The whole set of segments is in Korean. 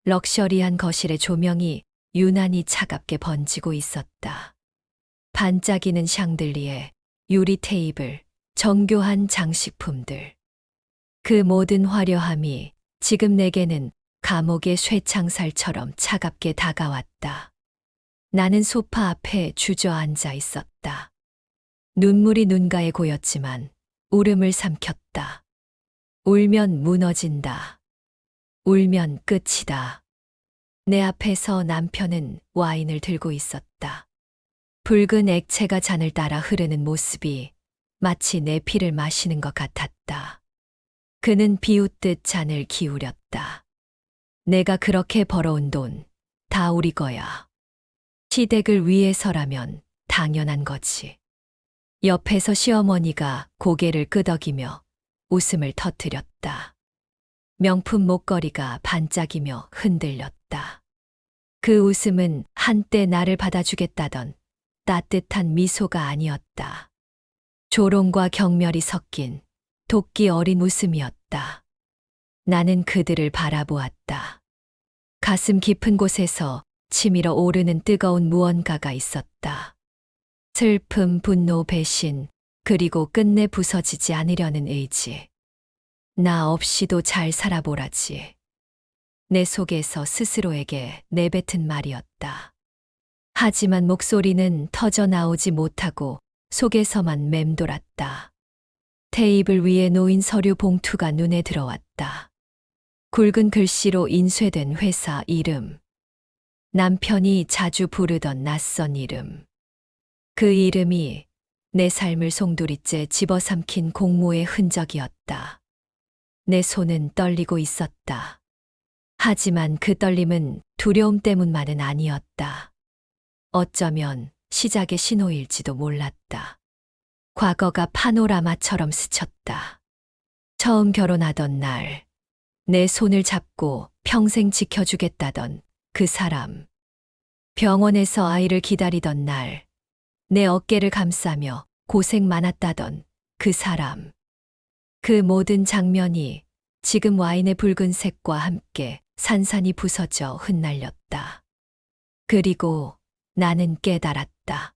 럭셔리한 거실의 조명이 유난히 차갑게 번지고 있었다. 반짝이는 샹들리에, 유리 테이블, 정교한 장식품들. 그 모든 화려함이 지금 내게는 감옥의 쇠창살처럼 차갑게 다가왔다. 나는 소파 앞에 주저앉아 있었다. 눈물이 눈가에 고였지만 울음을 삼켰다. 울면 무너진다. 울면 끝이다. 내 앞에서 남편은 와인을 들고 있었다. 붉은 액체가 잔을 따라 흐르는 모습이 마치 내 피를 마시는 것 같았다. 그는 비웃듯 잔을 기울였다. 내가 그렇게 벌어온 돈, 다 우리 거야. 시댁을 위해서라면 당연한 거지. 옆에서 시어머니가 고개를 끄덕이며 웃음을 터뜨렸다. 명품 목걸이가 반짝이며 흔들렸다. 그 웃음은 한때 나를 받아주겠다던 따뜻한 미소가 아니었다. 조롱과 경멸이 섞인 도끼 어린 웃음이었다. 나는 그들을 바라보았다. 가슴 깊은 곳에서 치밀어 오르는 뜨거운 무언가가 있었다. 슬픔, 분노, 배신, 그리고 끝내 부서지지 않으려는 의지. 나 없이도 잘 살아보라지. 내 속에서 스스로에게 내뱉은 말이었다. 하지만 목소리는 터져 나오지 못하고 속에서만 맴돌았다. 테이블 위에 놓인 서류 봉투가 눈에 들어왔다. 굵은 글씨로 인쇄된 회사 이름. 남편이 자주 부르던 낯선 이름. 그 이름이 내 삶을 송두리째 집어삼킨 공모의 흔적이었다. 내 손은 떨리고 있었다. 하지만 그 떨림은 두려움 때문만은 아니었다. 어쩌면 시작의 신호일지도 몰랐다. 과거가 파노라마처럼 스쳤다. 처음 결혼하던 날, 내 손을 잡고 평생 지켜주겠다던 그 사람. 병원에서 아이를 기다리던 날, 내 어깨를 감싸며 고생 많았다던 그 사람. 그 모든 장면이 지금 와인의 붉은색과 함께 산산이 부서져 흩날렸다. 그리고 나는 깨달았다.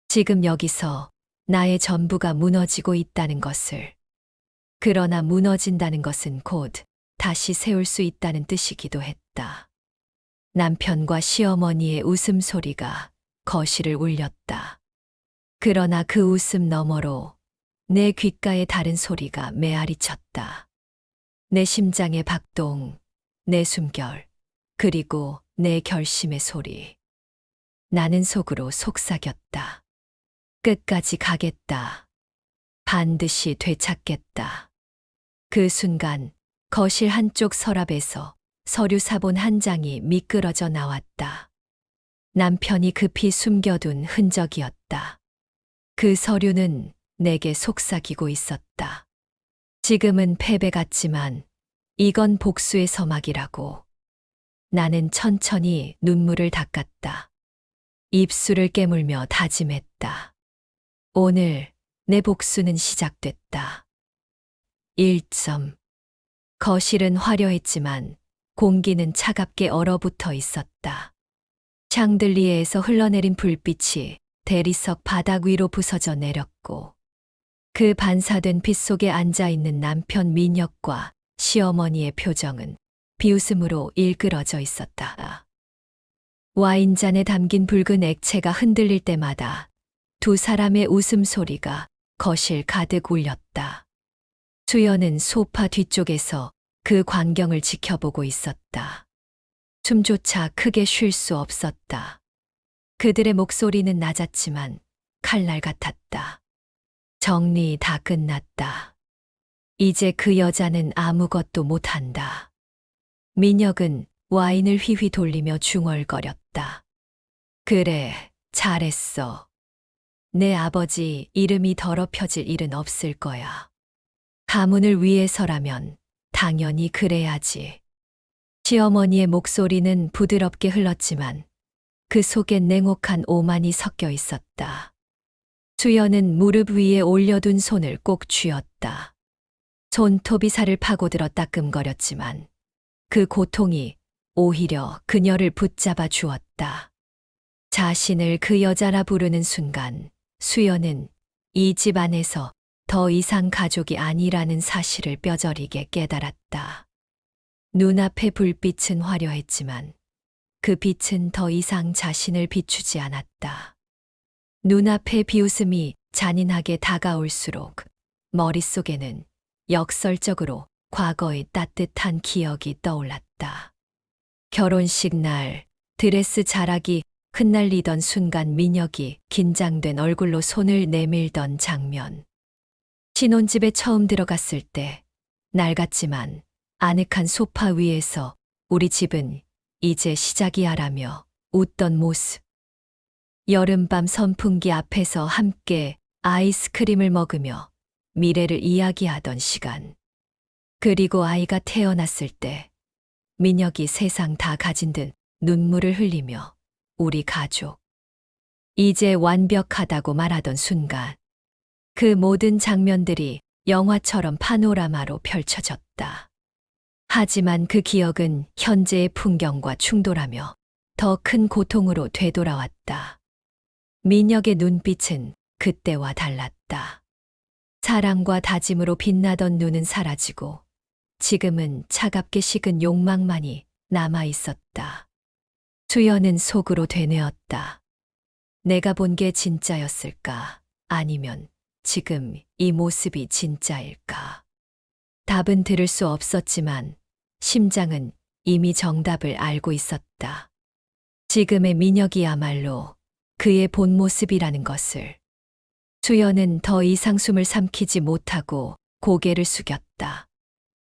지금 여기서 나의 전부가 무너지고 있다는 것을. 그러나 무너진다는 것은 곧 다시 세울 수 있다는 뜻이기도 했다. 남편과 시어머니의 웃음소리가 거실을 울렸다. 그러나 그 웃음 너머로 내 귓가에 다른 소리가 메아리쳤다. 내 심장의 박동, 내 숨결, 그리고 내 결심의 소리. 나는 속으로 속삭였다. 끝까지 가겠다. 반드시 되찾겠다. 그 순간 거실 한쪽 서랍에서 서류 사본 한 장이 미끄러져 나왔다. 남편이 급히 숨겨둔 흔적이었다. 그 서류는 내게 속삭이고 있었다. 지금은 패배 같지만 이건 복수의 서막이라고. 나는 천천히 눈물을 닦았다. 입술을 깨물며 다짐했다. 오늘 내 복수는 시작됐다. 1점. 거실은 화려했지만 공기는 차갑게 얼어붙어 있었다. 샹들리에에서 흘러내린 불빛이 대리석 바닥 위로 부서져 내렸고 그 반사된 빛 속에 앉아있는 남편 민혁과 시어머니의 표정은 비웃음으로 일그러져 있었다. 와인잔에 담긴 붉은 액체가 흔들릴 때마다 두 사람의 웃음소리가 거실 가득 울렸다. 수연은 소파 뒤쪽에서 그 광경을 지켜보고 있었다. 숨조차 크게 쉴 수 없었다. 그들의 목소리는 낮았지만 칼날 같았다. 정리 다 끝났다. 이제 그 여자는 아무것도 못한다. 민혁은 와인을 휘휘 돌리며 중얼거렸다. 그래, 잘했어. 내 아버지 이름이 더럽혀질 일은 없을 거야. 가문을 위해서라면 당연히 그래야지. 시어머니의 목소리는 부드럽게 흘렀지만 그 속엔 냉혹한 오만이 섞여 있었다. 수연은 무릎 위에 올려둔 손을 꼭 쥐었다. 손톱이 살을 파고들어 따끔거렸지만 그 고통이 오히려 그녀를 붙잡아 주었다. 자신을 그 여자라 부르는 순간 수연은 이 집 안에서 더 이상 가족이 아니라는 사실을 뼈저리게 깨달았다. 눈앞의 불빛은 화려했지만 그 빛은 더 이상 자신을 비추지 않았다. 눈앞의 비웃음이 잔인하게 다가올수록 머릿속에는 역설적으로 과거의 따뜻한 기억이 떠올랐다. 결혼식 날 드레스 자락이 흩날리던 순간 민혁이 긴장된 얼굴로 손을 내밀던 장면. 신혼집에 처음 들어갔을 때 낡았지만 아늑한 소파 위에서 우리 집은 이제 시작이야라며 웃던 모습. 여름밤 선풍기 앞에서 함께 아이스크림을 먹으며 미래를 이야기하던 시간. 그리고 아이가 태어났을 때 민혁이 세상 다 가진 듯 눈물을 흘리며 우리 가족, 이제 완벽하다고 말하던 순간 그 모든 장면들이 영화처럼 파노라마로 펼쳐졌다. 하지만 그 기억은 현재의 풍경과 충돌하며 더 큰 고통으로 되돌아왔다. 민혁의 눈빛은 그때와 달랐다. 사랑과 다짐으로 빛나던 눈은 사라지고 지금은 차갑게 식은 욕망만이 남아 있었다. 수연은 속으로 되뇌었다. 내가 본 게 진짜였을까? 아니면 지금 이 모습이 진짜일까? 답은 들을 수 없었지만 심장은 이미 정답을 알고 있었다. 지금의 민혁이야말로 그의 본 모습이라는 것을. 수연은 더 이상 숨을 삼키지 못하고 고개를 숙였다.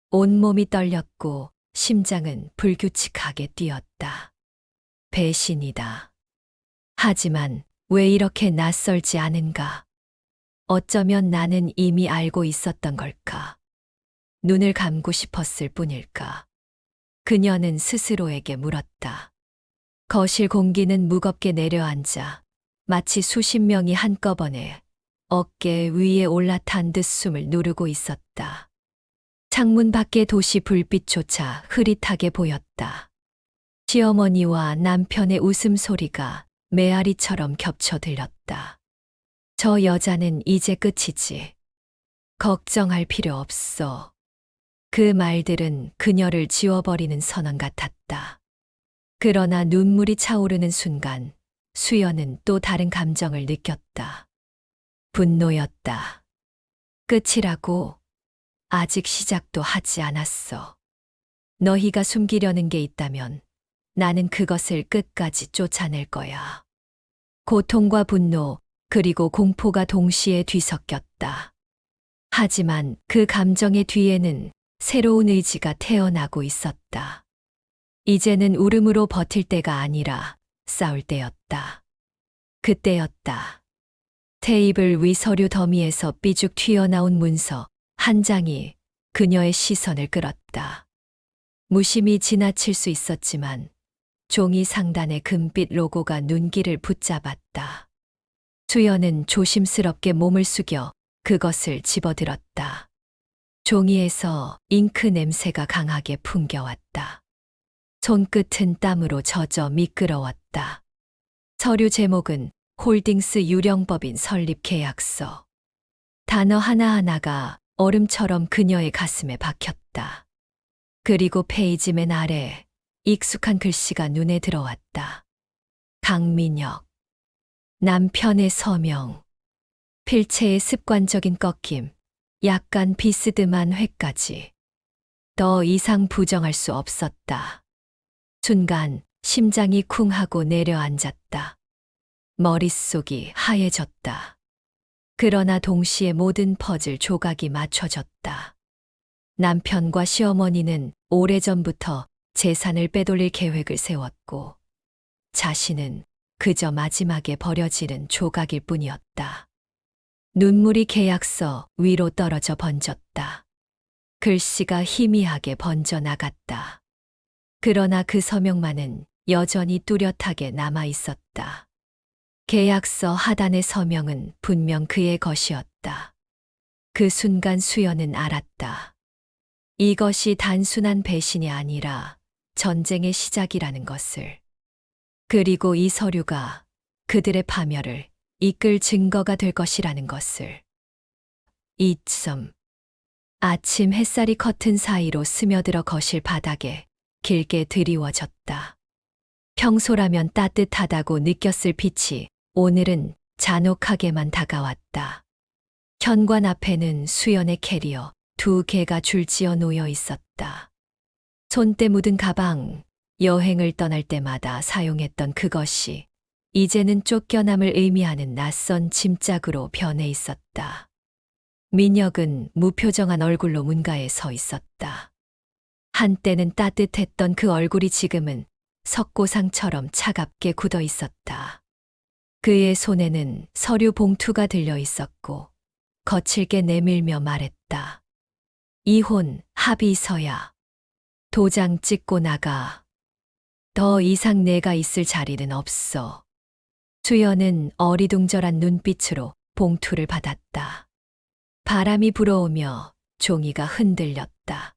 온몸이 떨렸고 심장은 불규칙하게 뛰었다. 배신이다. 하지만 왜 이렇게 낯설지 않은가? 어쩌면 나는 이미 알고 있었던 걸까? 눈을 감고 싶었을 뿐일까? 그녀는 스스로에게 물었다. 거실 공기는 무겁게 내려앉아 마치 수십 명이 한꺼번에 어깨 위에 올라탄 듯 숨을 누르고 있었다. 창문 밖의 도시 불빛조차 흐릿하게 보였다. 시어머니와 남편의 웃음소리가 메아리처럼 겹쳐 들렸다. 저 여자는 이제 끝이지. 걱정할 필요 없어. 그 말들은 그녀를 지워버리는 선언 같았다. 그러나 눈물이 차오르는 순간 수연은 또 다른 감정을 느꼈다. 분노였다. 끝이라고? 아직 시작도 하지 않았어. 너희가 숨기려는 게 있다면 나는 그것을 끝까지 쫓아낼 거야. 고통과 분노, 그리고 공포가 동시에 뒤섞였다. 하지만 그 감정의 뒤에는 새로운 의지가 태어나고 있었다. 이제는 울음으로 버틸 때가 아니라 싸울 때였다. 그때였다. 테이블 위 서류 더미에서 삐죽 튀어나온 문서 한 장이 그녀의 시선을 끌었다. 무심히 지나칠 수 있었지만 종이 상단의 금빛 로고가 눈길을 붙잡았다. 수연은 조심스럽게 몸을 숙여 그것을 집어들었다. 종이에서 잉크 냄새가 강하게 풍겨왔다. 손끝은 땀으로 젖어 미끄러웠다. 서류 제목은 홀딩스 유령법인 설립 계약서. 단어 하나하나가 얼음처럼 그녀의 가슴에 박혔다. 그리고 페이지 맨 아래 익숙한 글씨가 눈에 들어왔다. 강민혁. 남편의 서명. 필체의 습관적인 꺾임. 약간 비스듬한 회까지. 더 이상 부정할 수 없었다. 순간 심장이 쿵 하고 내려앉았다. 머릿속이 하얘졌다. 그러나 동시에 모든 퍼즐 조각이 맞춰졌다. 남편과 시어머니는 오래전부터 재산을 빼돌릴 계획을 세웠고 자신은 그저 마지막에 버려지는 조각일 뿐이었다. 눈물이 계약서 위로 떨어져 번졌다. 글씨가 희미하게 번져나갔다. 그러나 그 서명만은 여전히 뚜렷하게 남아 있었다. 계약서 하단의 서명은 분명 그의 것이었다. 그 순간 수연은 알았다. 이것이 단순한 배신이 아니라 전쟁의 시작이라는 것을. 그리고 이 서류가 그들의 파멸을 이끌 증거가 될 것이라는 것을. 이쯤 아침 햇살이 커튼 사이로 스며들어 거실 바닥에 길게 드리워졌다. 평소라면 따뜻하다고 느꼈을 빛이 오늘은 잔혹하게만 다가왔다. 현관 앞에는 수연의 캐리어 2개가 줄지어 놓여 있었다. 손때 묻은 가방, 여행을 떠날 때마다 사용했던 그것이 이제는 쫓겨남을 의미하는 낯선 짐짝으로 변해 있었다. 민혁은 무표정한 얼굴로 문가에 서 있었다. 한때는 따뜻했던 그 얼굴이 지금은 석고상처럼 차갑게 굳어 있었다. 그의 손에는 서류 봉투가 들려 있었고 거칠게 내밀며 말했다. 이혼 합의서야. 도장 찍고 나가. 더 이상 내가 있을 자리는 없어. 수연은 어리둥절한 눈빛으로 봉투를 받았다. 바람이 불어오며 종이가 흔들렸다.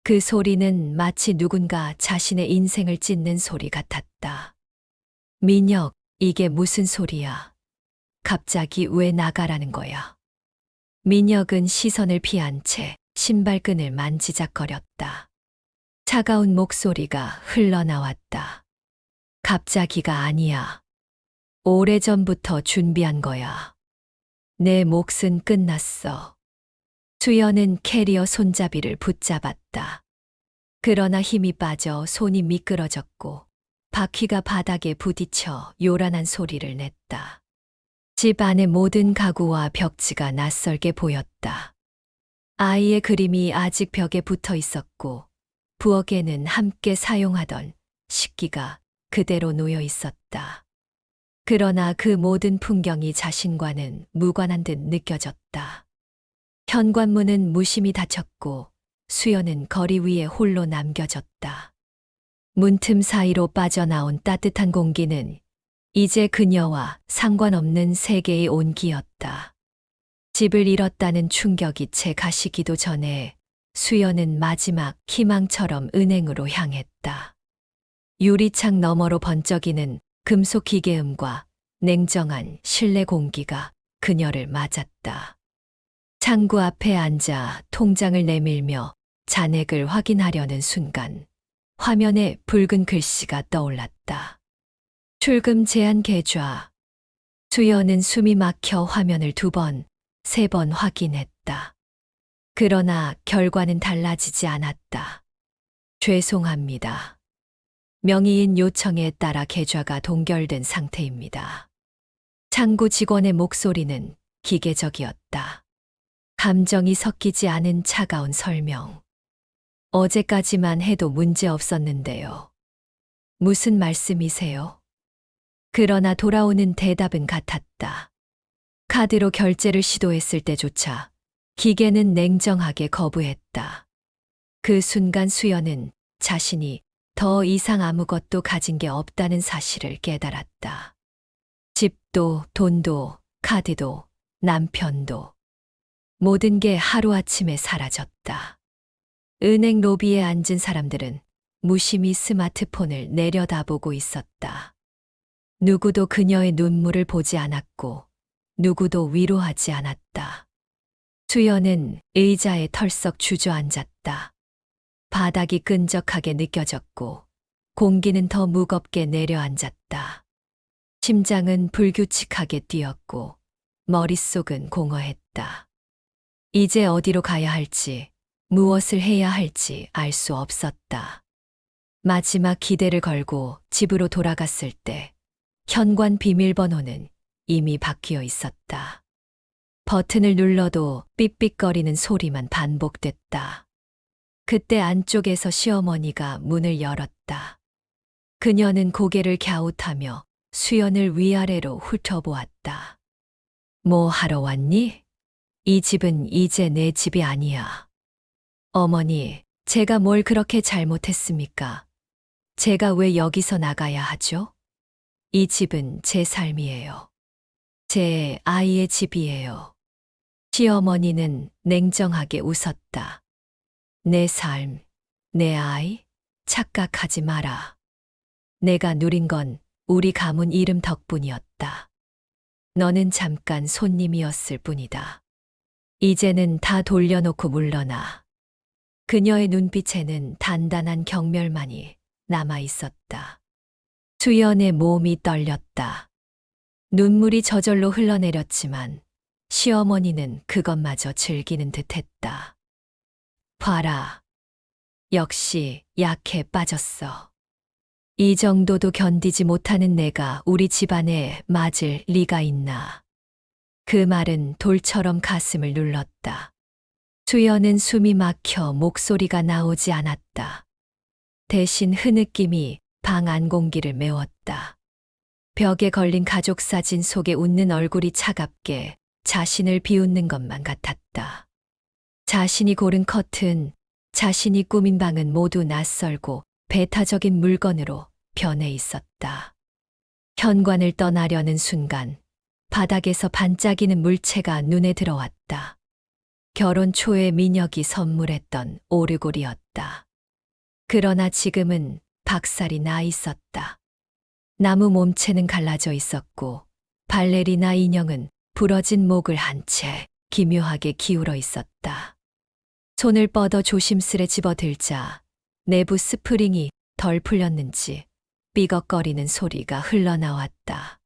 그 소리는 마치 누군가 자신의 인생을 찢는 소리 같았다. 민혁, 이게 무슨 소리야? 갑자기 왜 나가라는 거야? 민혁은 시선을 피한 채 신발끈을 만지작거렸다. 차가운 목소리가 흘러나왔다. 갑자기가 아니야. 오래전부터 준비한 거야. 내 몫은 끝났어. 수연은 캐리어 손잡이를 붙잡았다. 그러나 힘이 빠져 손이 미끄러졌고 바퀴가 바닥에 부딪혀 요란한 소리를 냈다. 집 안의 모든 가구와 벽지가 낯설게 보였다. 아이의 그림이 아직 벽에 붙어 있었고 부엌에는 함께 사용하던 식기가 그대로 놓여 있었다. 그러나 그 모든 풍경이 자신과는 무관한 듯 느껴졌다. 현관문은 무심히 닫혔고 수연은 거리 위에 홀로 남겨졌다. 문틈 사이로 빠져나온 따뜻한 공기는 이제 그녀와 상관없는 세계의 온기였다. 집을 잃었다는 충격이 채 가시기도 전에 수연은 마지막 희망처럼 은행으로 향했다. 유리창 너머로 번쩍이는 금속 기계음과 냉정한 실내 공기가 그녀를 맞았다. 창구 앞에 앉아 통장을 내밀며 잔액을 확인하려는 순간 화면에 붉은 글씨가 떠올랐다. 출금 제한 계좌. 수연은 숨이 막혀 화면을 2번, 3번 확인했다. 그러나 결과는 달라지지 않았다. 죄송합니다. 명의인 요청에 따라 계좌가 동결된 상태입니다. 창구 직원의 목소리는 기계적이었다. 감정이 섞이지 않은 차가운 설명. 어제까지만 해도 문제 없었는데요. 무슨 말씀이세요? 그러나 돌아오는 대답은 같았다. 카드로 결제를 시도했을 때조차 기계는 냉정하게 거부했다. 그 순간 수연은 자신이 더 이상 아무것도 가진 게 없다는 사실을 깨달았다. 집도, 돈도, 카드도, 남편도. 모든 게 하루아침에 사라졌다. 은행 로비에 앉은 사람들은 무심히 스마트폰을 내려다보고 있었다. 누구도 그녀의 눈물을 보지 않았고 누구도 위로하지 않았다. 수연은 의자에 털썩 주저앉았다. 바닥이 끈적하게 느껴졌고 공기는 더 무겁게 내려앉았다. 심장은 불규칙하게 뛰었고 머릿속은 공허했다. 이제 어디로 가야 할지, 무엇을 해야 할지 알 수 없었다. 마지막 기대를 걸고 집으로 돌아갔을 때 현관 비밀번호는 이미 바뀌어 있었다. 버튼을 눌러도 삑삑거리는 소리만 반복됐다. 그때 안쪽에서 시어머니가 문을 열었다. 그녀는 고개를 갸웃하며 수연을 위아래로 훑어보았다. 뭐 하러 왔니? 이 집은 이제 내 집이 아니야. 어머니, 제가 뭘 그렇게 잘못했습니까? 제가 왜 여기서 나가야 하죠? 이 집은 제 삶이에요. 제 아이의 집이에요. 시어머니는 냉정하게 웃었다. 내 삶, 내 아이, 착각하지 마라. 내가 누린 건 우리 가문 이름 덕분이었다. 너는 잠깐 손님이었을 뿐이다. 이제는 다 돌려놓고 물러나. 그녀의 눈빛에는 단단한 경멸만이 남아 있었다. 수연의 몸이 떨렸다. 눈물이 저절로 흘러내렸지만 시어머니는 그것마저 즐기는 듯했다. 봐라. 역시 약해 빠졌어. 이 정도도 견디지 못하는 내가 우리 집안에 맞을 리가 있나. 그 말은 돌처럼 가슴을 눌렀다. 수연은 숨이 막혀 목소리가 나오지 않았다. 대신 흐느낌이 방 안 공기를 메웠다. 벽에 걸린 가족 사진 속에 웃는 얼굴이 차갑게 자신을 비웃는 것만 같았다. 자신이 고른 커튼, 자신이 꾸민 방은 모두 낯설고 배타적인 물건으로 변해 있었다. 현관을 떠나려는 순간 바닥에서 반짝이는 물체가 눈에 들어왔다. 결혼 초에 민혁이 선물했던 오르골이었다. 그러나 지금은 박살이 나 있었다. 나무 몸체는 갈라져 있었고 발레리나 인형은 부러진 목을 한 채 기묘하게 기울어 있었다. 손을 뻗어 조심스레 집어들자 내부 스프링이 덜 풀렸는지 삐걱거리는 소리가 흘러나왔다.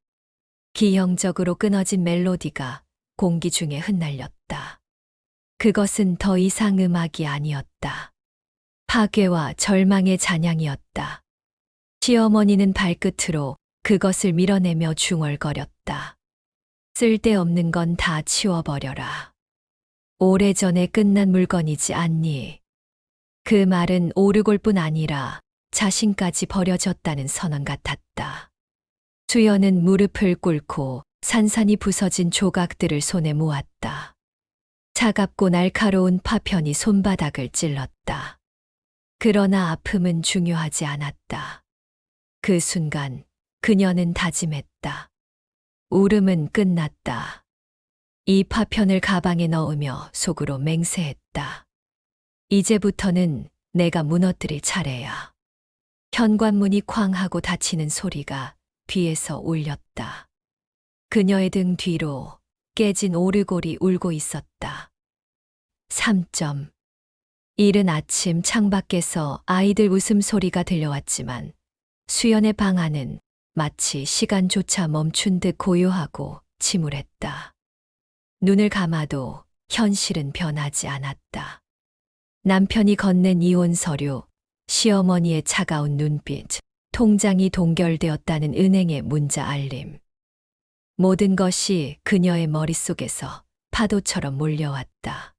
기형적으로 끊어진 멜로디가 공기 중에 흩날렸다. 그것은 더 이상 음악이 아니었다. 파괴와 절망의 잔향이었다. 시어머니는 발끝으로 그것을 밀어내며 중얼거렸다. 쓸데없는 건 다 치워버려라. 오래전에 끝난 물건이지 않니? 그 말은 오르골뿐 아니라 자신까지 버려졌다는 선언 같았다. 수연은 무릎을 꿇고 산산이 부서진 조각들을 손에 모았다. 차갑고 날카로운 파편이 손바닥을 찔렀다. 그러나 아픔은 중요하지 않았다. 그 순간 그녀는 다짐했다. 울음은 끝났다. 이 파편을 가방에 넣으며 속으로 맹세했다. 이제부터는 내가 무너뜨릴 차례야. 현관문이 쾅 하고 닫히는 소리가 뒤에서 울렸다. 그녀의 등 뒤로 깨진 오르골이 울고 있었다. 3점. 이른 아침 창밖에서 아이들 웃음소리가 들려왔지만 수연의 방 안은 마치 시간조차 멈춘 듯 고요하고 침울했다. 눈을 감아도 현실은 변하지 않았다. 남편이 건넨 이혼 서류, 시어머니의 차가운 눈빛, 통장이 동결되었다는 은행의 문자 알림. 모든 것이 그녀의 머릿속에서 파도처럼 몰려왔다.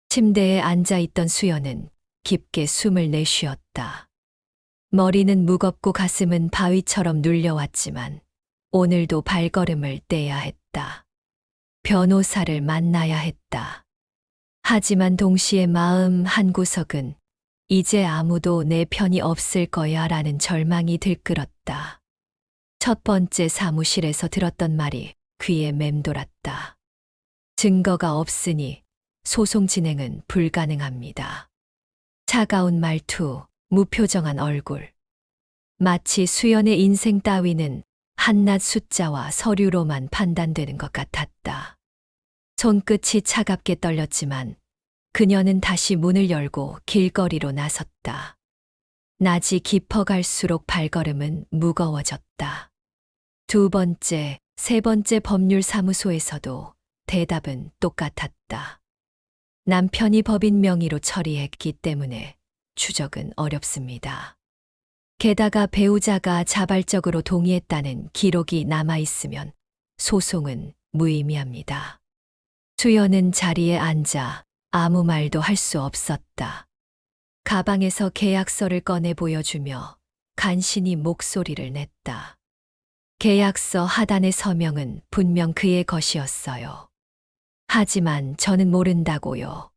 침대에 앉아있던 수연은 깊게 숨을 내쉬었다. 머리는 무겁고 가슴은 바위처럼 눌려왔지만 오늘도 발걸음을 떼야 했다. 변호사를 만나야 했다. 하지만 동시에 마음 한구석은 이제 아무도 내 편이 없을 거야 라는 절망이 들끓었다. 첫 번째 사무실에서 들었던 말이 귀에 맴돌았다. 증거가 없으니 소송 진행은 불가능합니다. 차가운 말투, 무표정한 얼굴. 마치 수연의 인생 따위는 한낱 숫자와 서류로만 판단되는 것 같았다. 손끝이 차갑게 떨렸지만 그녀는 다시 문을 열고 길거리로 나섰다. 낮이 깊어갈수록 발걸음은 무거워졌다. 두 번째, 세 번째 법률사무소에서도 대답은 똑같았다. 남편이 법인 명의로 처리했기 때문에 추적은 어렵습니다. 게다가 배우자가 자발적으로 동의했다는 기록이 남아있으면 소송은 무의미합니다. 수연은 자리에 앉아 아무 말도 할 수 없었다. 가방에서 계약서를 꺼내 보여주며 간신히 목소리를 냈다. 계약서 하단의 서명은 분명 그의 것이었어요. 하지만 저는 모른다고요.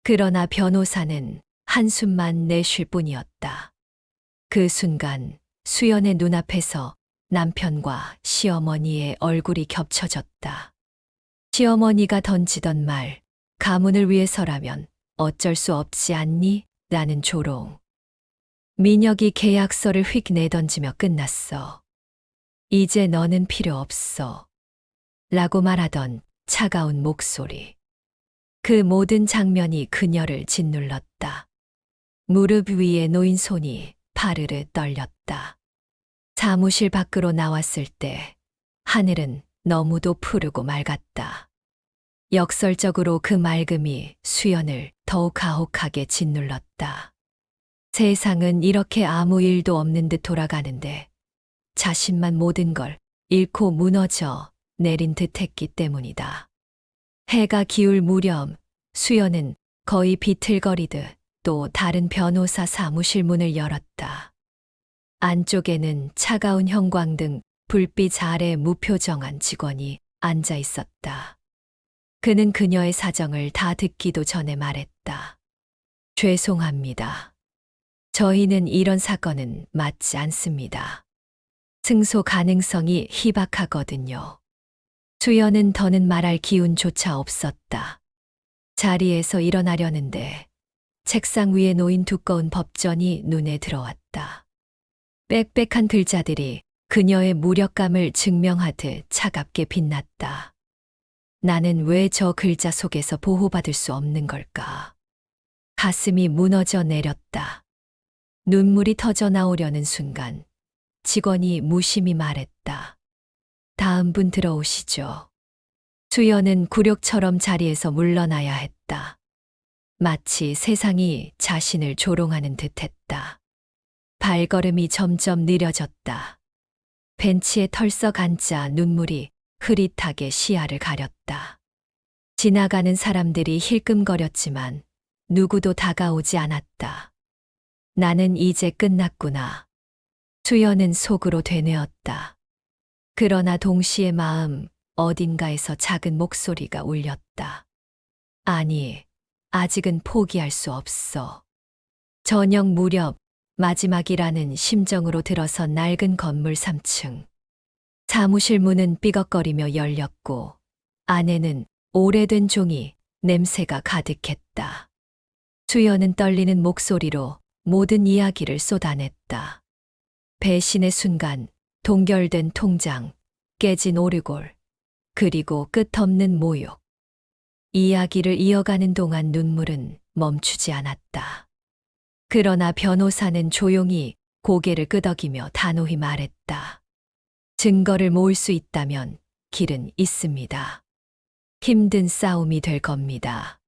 그러나 변호사는 한숨만 내쉴 뿐이었다. 그 순간 수연의 눈앞에서 남편과 시어머니의 얼굴이 겹쳐졌다. 시어머니가 던지던 말, 가문을 위해서라면 어쩔 수 없지 않니? 라는 조롱. 민혁이 계약서를 휙 내던지며 끝났어. 이제 너는 필요 없어. 라고 말하던 차가운 목소리. 그 모든 장면이 그녀를 짓눌렀다. 무릎 위에 놓인 손이 파르르 떨렸다. 사무실 밖으로 나왔을 때 하늘은 너무도 푸르고 맑았다. 역설적으로 그 맑음이 수연을 더욱 가혹하게 짓눌렀다. 세상은 이렇게 아무 일도 없는 듯 돌아가는데 자신만 모든 걸 잃고 무너져 내린 듯 했기 때문이다. 해가 기울 무렵 수연은 거의 비틀거리듯 또 다른 변호사 사무실 문을 열었다. 안쪽에는 차가운 형광등 불빛 아래 무표정한 직원이 앉아 있었다. 그는 그녀의 사정을 다 듣기도 전에 말했다. 죄송합니다. 저희는 이런 사건은 맞지 않습니다. 승소 가능성이 희박하거든요. 수연은 더는 말할 기운조차 없었다. 자리에서 일어나려는데 책상 위에 놓인 두꺼운 법전이 눈에 들어왔다. 빽빽한 글자들이 그녀의 무력감을 증명하듯 차갑게 빛났다. 나는 왜 저 글자 속에서 보호받을 수 없는 걸까? 가슴이 무너져 내렸다. 눈물이 터져 나오려는 순간 직원이 무심히 말했다. 다음 분 들어오시죠. 수연은 굴욕처럼 자리에서 물러나야 했다. 마치 세상이 자신을 조롱하는 듯했다. 발걸음이 점점 느려졌다. 벤치에 털썩 앉아 눈물이 흐릿하게 시야를 가렸다. 지나가는 사람들이 힐끔거렸지만 누구도 다가오지 않았다. 나는 이제 끝났구나. 수연은 속으로 되뇌었다. 그러나 동시에 마음 어딘가에서 작은 목소리가 울렸다. 아니, 아직은 포기할 수 없어. 저녁 무렵 마지막이라는 심정으로 들어선 낡은 건물 3층. 사무실 문은 삐걱거리며 열렸고 안에는 오래된 종이 냄새가 가득했다. 수연은 떨리는 목소리로 모든 이야기를 쏟아냈다. 배신의 순간, 동결된 통장, 깨진 오르골, 그리고 끝없는 모욕. 이야기를 이어가는 동안 눈물은 멈추지 않았다. 그러나 변호사는 조용히 고개를 끄덕이며 단호히 말했다. 증거를 모을 수 있다면 길은 있습니다. 힘든 싸움이 될 겁니다.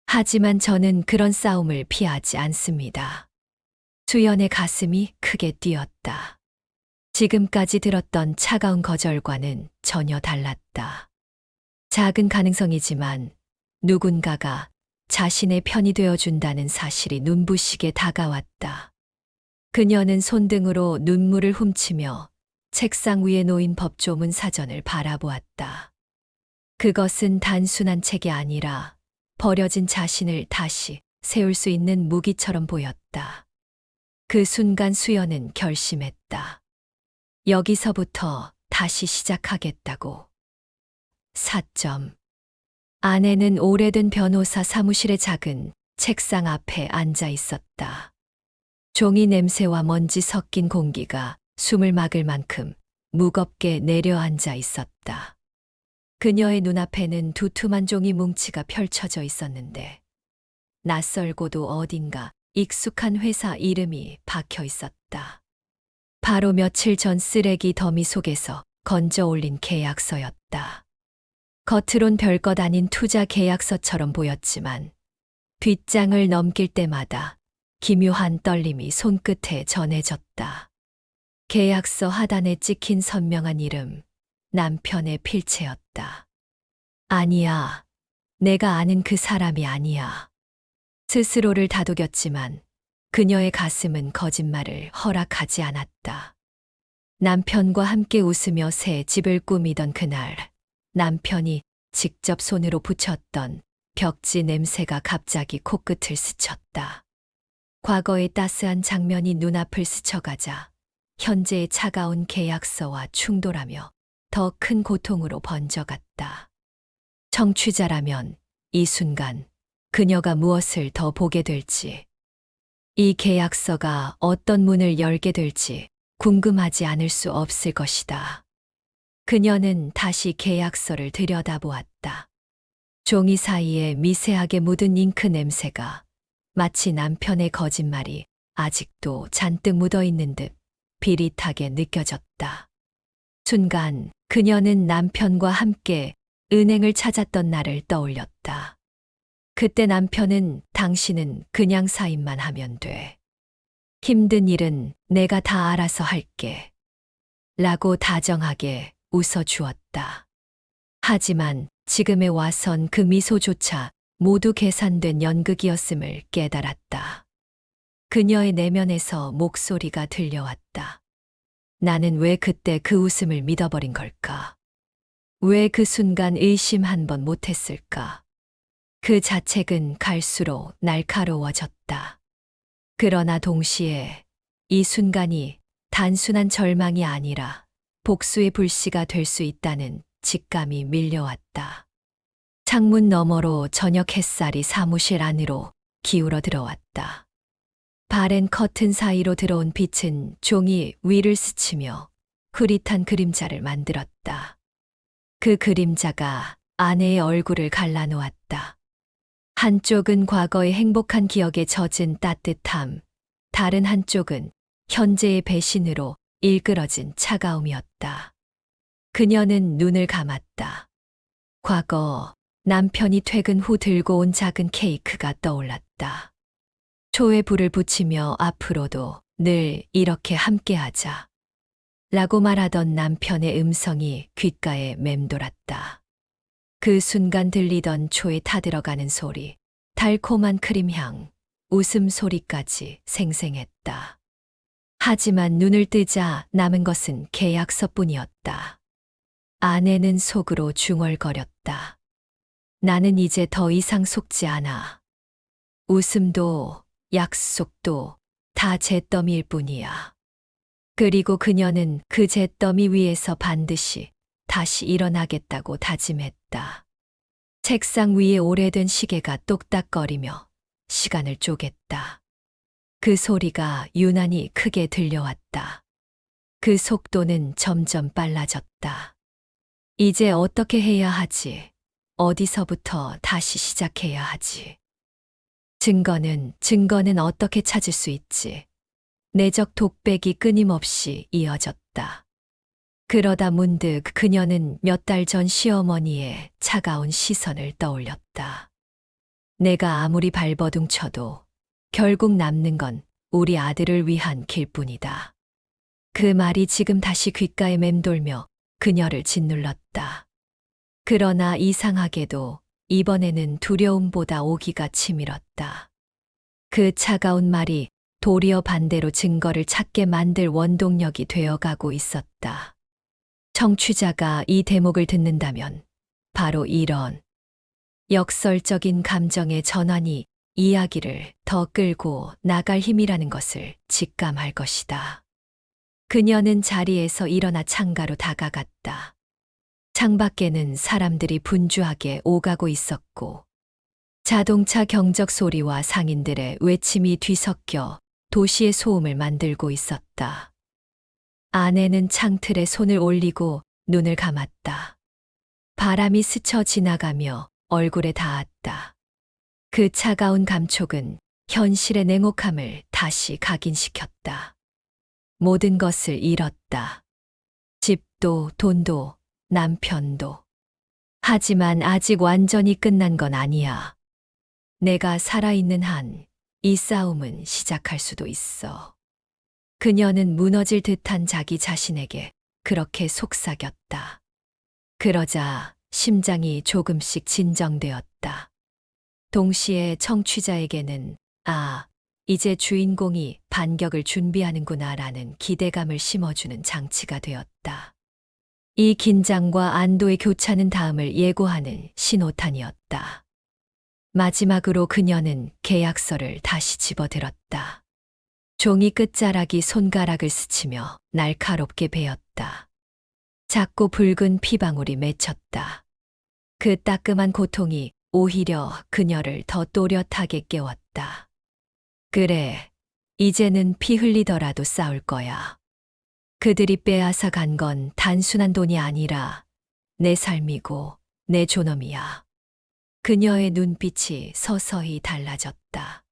하지만 저는 그런 싸움을 피하지 않습니다. 수연의 가슴이 크게 뛰었다. 지금까지 들었던 차가운 거절과는 전혀 달랐다. 작은 가능성이지만 누군가가 자신의 편이 되어준다는 사실이 눈부시게 다가왔다. 그녀는 손등으로 눈물을 훔치며 책상 위에 놓인 법조문 사전을 바라보았다. 그것은 단순한 책이 아니라 버려진 자신을 다시 세울 수 있는 무기처럼 보였다. 그 순간 수연은 결심했다. 여기서부터 다시 시작하겠다고. 4점. 아내는 오래된 변호사 사무실의 작은 책상 앞에 앉아 있었다. 종이 냄새와 먼지 섞인 공기가 숨을 막을 만큼 무겁게 내려앉아 있었다. 그녀의 눈앞에는 두툼한 종이 뭉치가 펼쳐져 있었는데 낯설고도 어딘가 익숙한 회사 이름이 박혀 있었다. 바로 며칠 전 쓰레기 더미 속에서 건져 올린 계약서였다. 겉으론 별것 아닌 투자 계약서처럼 보였지만 뒷장을 넘길 때마다 기묘한 떨림이 손끝에 전해졌다. 계약서 하단에 찍힌 선명한 이름, 남편의 필체였다. 아니야, 내가 아는 그 사람이 아니야. 스스로를 다독였지만 그녀의 가슴은 거짓말을 허락하지 않았다. 남편과 함께 웃으며 새 집을 꾸미던 그날, 남편이 직접 손으로 붙였던 벽지 냄새가 갑자기 코끝을 스쳤다. 과거의 따스한 장면이 눈앞을 스쳐가자 현재의 차가운 계약서와 충돌하며 더 큰 고통으로 번져갔다. 청취자라면 이 순간 그녀가 무엇을 더 보게 될지, 이 계약서가 어떤 문을 열게 될지 궁금하지 않을 수 없을 것이다. 그녀는 다시 계약서를 들여다보았다. 종이 사이에 미세하게 묻은 잉크 냄새가 마치 남편의 거짓말이 아직도 잔뜩 묻어 있는 듯 비릿하게 느껴졌다. 순간 그녀는 남편과 함께 은행을 찾았던 날을 떠올렸다. 그때 남편은 당신은 그냥 사인만 하면 돼. 힘든 일은 내가 다 알아서 할게. 라고 다정하게 웃어주었다. 하지만 지금에 와선 그 미소조차 모두 계산된 연극이었음을 깨달았다. 그녀의 내면에서 목소리가 들려왔다. 나는 왜 그때 그 웃음을 믿어버린 걸까? 왜 그 순간 의심 한 번 못했을까? 그 자책은 갈수록 날카로워졌다. 그러나 동시에 이 순간이 단순한 절망이 아니라 복수의 불씨가 될 수 있다는 직감이 밀려왔다. 창문 너머로 저녁 햇살이 사무실 안으로 기울어 들어왔다. 바랜 커튼 사이로 들어온 빛은 종이 위를 스치며 흐릿한 그림자를 만들었다. 그 그림자가 아내의 얼굴을 갈라놓았다. 한쪽은 과거의 행복한 기억에 젖은 따뜻함, 다른 한쪽은 현재의 배신으로 일그러진 차가움이었다. 그녀는 눈을 감았다. 과거 남편이 퇴근 후 들고 온 작은 케이크가 떠올랐다. 초에 불을 붙이며 앞으로도 늘 이렇게 함께하자. 라고 말하던 남편의 음성이 귓가에 맴돌았다. 그 순간 들리던 초에 타들어가는 소리, 달콤한 크림향, 웃음소리까지 생생했다. 하지만 눈을 뜨자 남은 것은 계약서뿐이었다. 아내는 속으로 중얼거렸다. 나는 이제 더 이상 속지 않아. 웃음도 약속도 다 잿더미일 뿐이야. 그리고 그녀는 그 잿더미 위에서 반드시 다시 일어나겠다고 다짐했다. 책상 위에 오래된 시계가 똑딱거리며 시간을 쪼갰다. 그 소리가 유난히 크게 들려왔다. 그 속도는 점점 빨라졌다. 이제 어떻게 해야 하지? 어디서부터 다시 시작해야 하지? 증거는 어떻게 찾을 수 있지? 내적 독백이 끊임없이 이어졌다. 그러다 문득 그녀는 몇 달 전 시어머니의 차가운 시선을 떠올렸다. 내가 아무리 발버둥 쳐도 결국 남는 건 우리 아들을 위한 길뿐이다. 그 말이 지금 다시 귓가에 맴돌며 그녀를 짓눌렀다. 그러나 이상하게도 이번에는 두려움보다 오기가 치밀었다. 그 차가운 말이 도리어 반대로 증거를 찾게 만들 원동력이 되어가고 있었다. 청취자가 이 대목을 듣는다면 바로 이런 역설적인 감정의 전환이 이야기를 더 끌고 나갈 힘이라는 것을 직감할 것이다. 그녀는 자리에서 일어나 창가로 다가갔다. 창밖에는 사람들이 분주하게 오가고 있었고 자동차 경적 소리와 상인들의 외침이 뒤섞여 도시의 소음을 만들고 있었다. 아내는 창틀에 손을 올리고 눈을 감았다. 바람이 스쳐 지나가며 얼굴에 닿았다. 그 차가운 감촉은 현실의 냉혹함을 다시 각인시켰다. 모든 것을 잃었다. 집도 돈도 남편도. 하지만 아직 완전히 끝난 건 아니야. 내가 살아있는 한 이 싸움은 시작할 수도 있어. 그녀는 무너질 듯한 자기 자신에게 그렇게 속삭였다. 그러자 심장이 조금씩 진정되었다. 동시에 청취자에게는 이제 주인공이 반격을 준비하는구나라는 기대감을 심어주는 장치가 되었다. 이 긴장과 안도의 교차는 다음을 예고하는 신호탄이었다. 마지막으로 그녀는 계약서를 다시 집어들었다. 종이 끝자락이 손가락을 스치며 날카롭게 베었다. 작고 붉은 피방울이 맺혔다. 그 따끔한 고통이 오히려 그녀를 더 또렷하게 깨웠다. 그래, 이제는 피 흘리더라도 싸울 거야. 그들이 빼앗아 간 건 단순한 돈이 아니라 내 삶이고 내 존엄이야. 그녀의 눈빛이 서서히 달라졌다.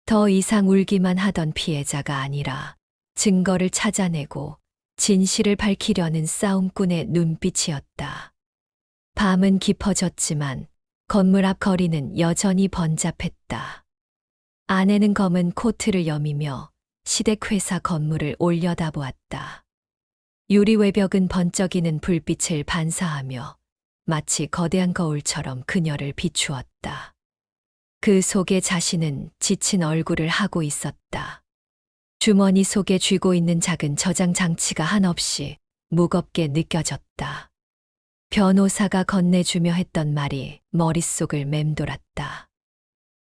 더 이상 울기만 하던 피해자가 아니라 증거를 찾아내고 진실을 밝히려는 싸움꾼의 눈빛이었다. 밤은 깊어졌지만 건물 앞 거리는 여전히 번잡했다. 아내는 검은 코트를 여미며 시댁회사 건물을 올려다보았다. 유리 외벽은 번쩍이는 불빛을 반사하며 마치 거대한 거울처럼 그녀를 비추었다. 그 속에 자신은 지친 얼굴을 하고 있었다. 주머니 속에 쥐고 있는 작은 저장 장치가 한없이 무겁게 느껴졌다. 변호사가 건네주며 했던 말이 머릿속을 맴돌았다.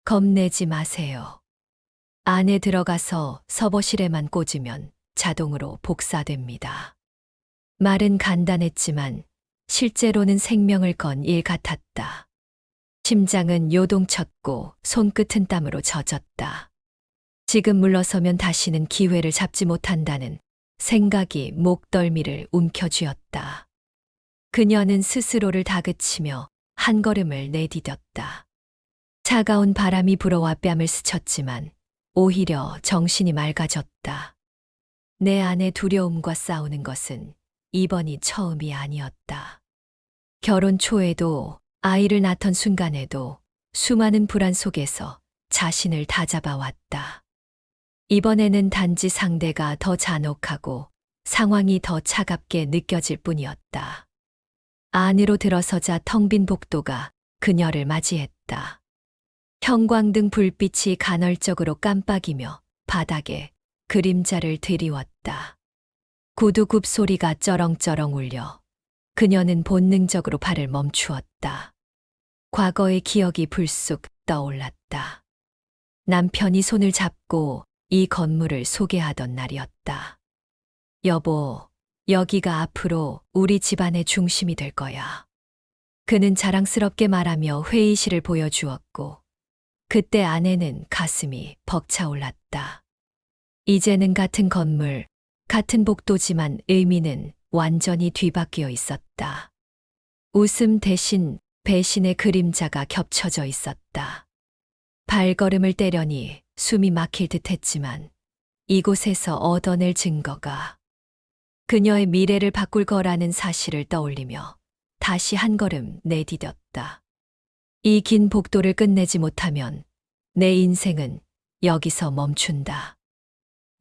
겁내지 마세요. 안에 들어가서 서버실에만 꽂으면 자동으로 복사됩니다. 말은 간단했지만 실제로는 생명을 건 일 같았다. 심장은 요동쳤고 손끝은 땀으로 젖었다. 지금 물러서면 다시는 기회를 잡지 못한다는 생각이 목덜미를 움켜쥐었다. 그녀는 스스로를 다그치며 한 걸음을 내디뎠다. 차가운 바람이 불어와 뺨을 스쳤지만 오히려 정신이 맑아졌다. 내 안의 두려움과 싸우는 것은 이번이 처음이 아니었다. 결혼 초에도 아이를 낳던 순간에도 수많은 불안 속에서 자신을 다잡아왔다. 이번에는 단지 상대가 더 잔혹하고 상황이 더 차갑게 느껴질 뿐이었다. 안으로 들어서자 텅 빈 복도가 그녀를 맞이했다. 형광등 불빛이 간헐적으로 깜빡이며 바닥에 그림자를 드리웠다. 구두굽 소리가 쩌렁쩌렁 울려 그녀는 본능적으로 발을 멈추었다. 과거의 기억이 불쑥 떠올랐다. 남편이 손을 잡고 이 건물을 소개하던 날이었다. 여보, 여기가 앞으로 우리 집안의 중심이 될 거야. 그는 자랑스럽게 말하며 회의실을 보여주었고 그때 아내는 가슴이 벅차올랐다. 이제는 같은 건물, 같은 복도지만 의미는 완전히 뒤바뀌어 있었다. 웃음 대신 배신의 그림자가 겹쳐져 있었다. 발걸음을 떼려니 숨이 막힐 듯 했지만 이곳에서 얻어낼 증거가 그녀의 미래를 바꿀 거라는 사실을 떠올리며 다시 한 걸음 내디뎠다. 이 긴 복도를 끝내지 못하면 내 인생은 여기서 멈춘다.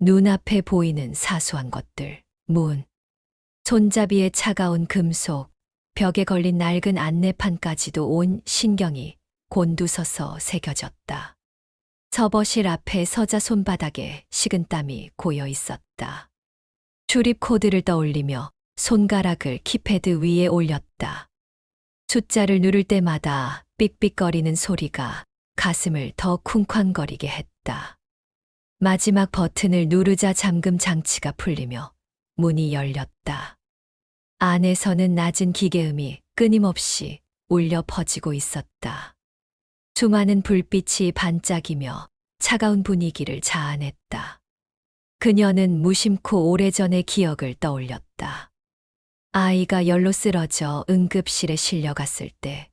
눈앞에 보이는 사소한 것들, 문, 손잡이의 차가운 금속, 벽에 걸린 낡은 안내판까지도 온 신경이 곤두서서 새겨졌다. 서버실 앞에 서자 손바닥에 식은땀이 고여 있었다. 출입 코드를 떠올리며 손가락을 키패드 위에 올렸다. 숫자를 누를 때마다 삑삑거리는 소리가 가슴을 더 쿵쾅거리게 했다. 마지막 버튼을 누르자 잠금 장치가 풀리며 문이 열렸다. 안에서는 낮은 기계음이 끊임없이 울려 퍼지고 있었다. 수많은 불빛이 반짝이며 차가운 분위기를 자아냈다. 그녀는 무심코 오래전의 기억을 떠올렸다. 아이가 열로 쓰러져 응급실에 실려갔을 때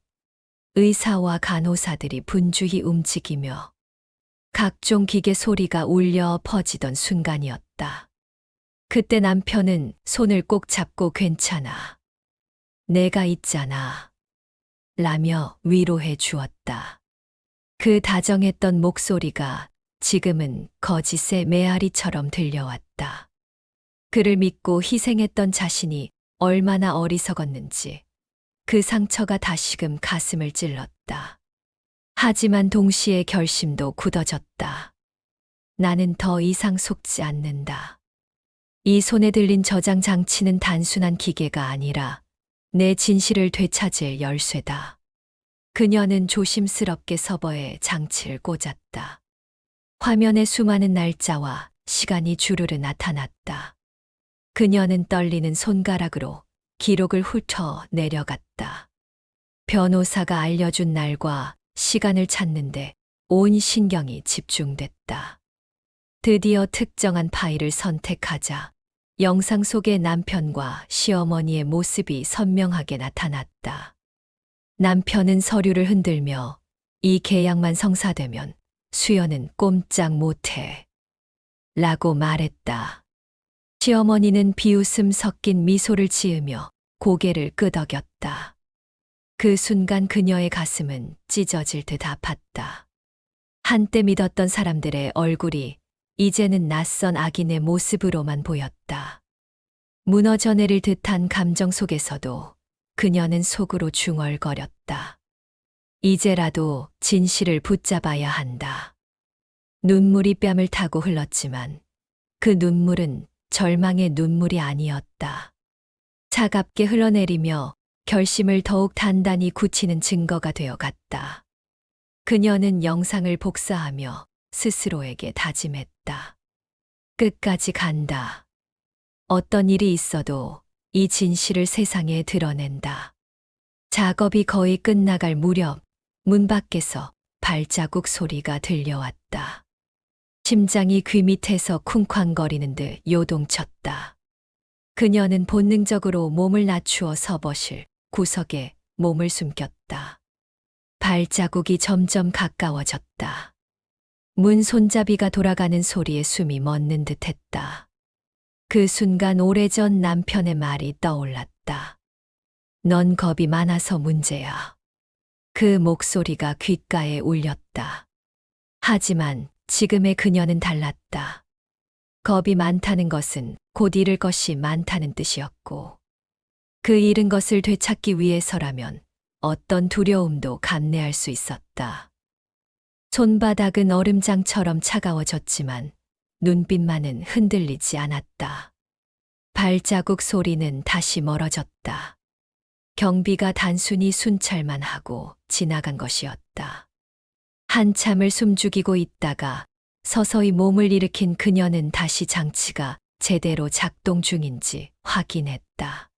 의사와 간호사들이 분주히 움직이며 각종 기계 소리가 울려 퍼지던 순간이었다. 그때 남편은 손을 꼭 잡고 괜찮아. 내가 있잖아. 라며 위로해 주었다. 그 다정했던 목소리가 지금은 거짓의 메아리처럼 들려왔다. 그를 믿고 희생했던 자신이 얼마나 어리석었는지 그 상처가 다시금 가슴을 찔렀다. 하지만 동시에 결심도 굳어졌다. 나는 더 이상 속지 않는다. 이 손에 들린 저장 장치는 단순한 기계가 아니라 내 진실을 되찾을 열쇠다. 그녀는 조심스럽게 서버에 장치를 꽂았다. 화면에 수많은 날짜와 시간이 주르르 나타났다. 그녀는 떨리는 손가락으로 기록을 훑어 내려갔다. 변호사가 알려준 날과 시간을 찾는데 온 신경이 집중됐다. 드디어 특정한 파일을 선택하자 영상 속의 남편과 시어머니의 모습이 선명하게 나타났다. 남편은 서류를 흔들며 이 계약만 성사되면 수연은 꼼짝 못해. 라고 말했다. 시어머니는 비웃음 섞인 미소를 지으며 고개를 끄덕였다. 그 순간 그녀의 가슴은 찢어질 듯 아팠다. 한때 믿었던 사람들의 얼굴이 이제는 낯선 악인의 모습으로만 보였다. 무너져 내릴 듯한 감정 속에서도 그녀는 속으로 중얼거렸다. 이제라도 진실을 붙잡아야 한다. 눈물이 뺨을 타고 흘렀지만 그 눈물은 절망의 눈물이 아니었다. 차갑게 흘러내리며 결심을 더욱 단단히 굳히는 증거가 되어 갔다. 그녀는 영상을 복사하며 스스로에게 다짐했다. 끝까지 간다. 어떤 일이 있어도 이 진실을 세상에 드러낸다. 작업이 거의 끝나갈 무렵 문 밖에서 발자국 소리가 들려왔다. 심장이 귀 밑에서 쿵쾅거리는 듯 요동쳤다. 그녀는 본능적으로 몸을 낮추어 서버실 구석에 몸을 숨겼다. 발자국이 점점 가까워졌다. 문 손잡이가 돌아가는 소리에 숨이 멎는 듯 했다. 그 순간 오래전 남편의 말이 떠올랐다. 넌 겁이 많아서 문제야. 그 목소리가 귓가에 울렸다. 하지만 지금의 그녀는 달랐다. 겁이 많다는 것은 곧 잃을 것이 많다는 뜻이었고, 그 잃은 것을 되찾기 위해서라면 어떤 두려움도 감내할 수 있었다. 손바닥은 얼음장처럼 차가워졌지만 눈빛만은 흔들리지 않았다. 발자국 소리는 다시 멀어졌다. 경비가 단순히 순찰만 하고 지나간 것이었다. 한참을 숨죽이고 있다가 서서히 몸을 일으킨 그녀는 다시 장치가 제대로 작동 중인지 확인했다.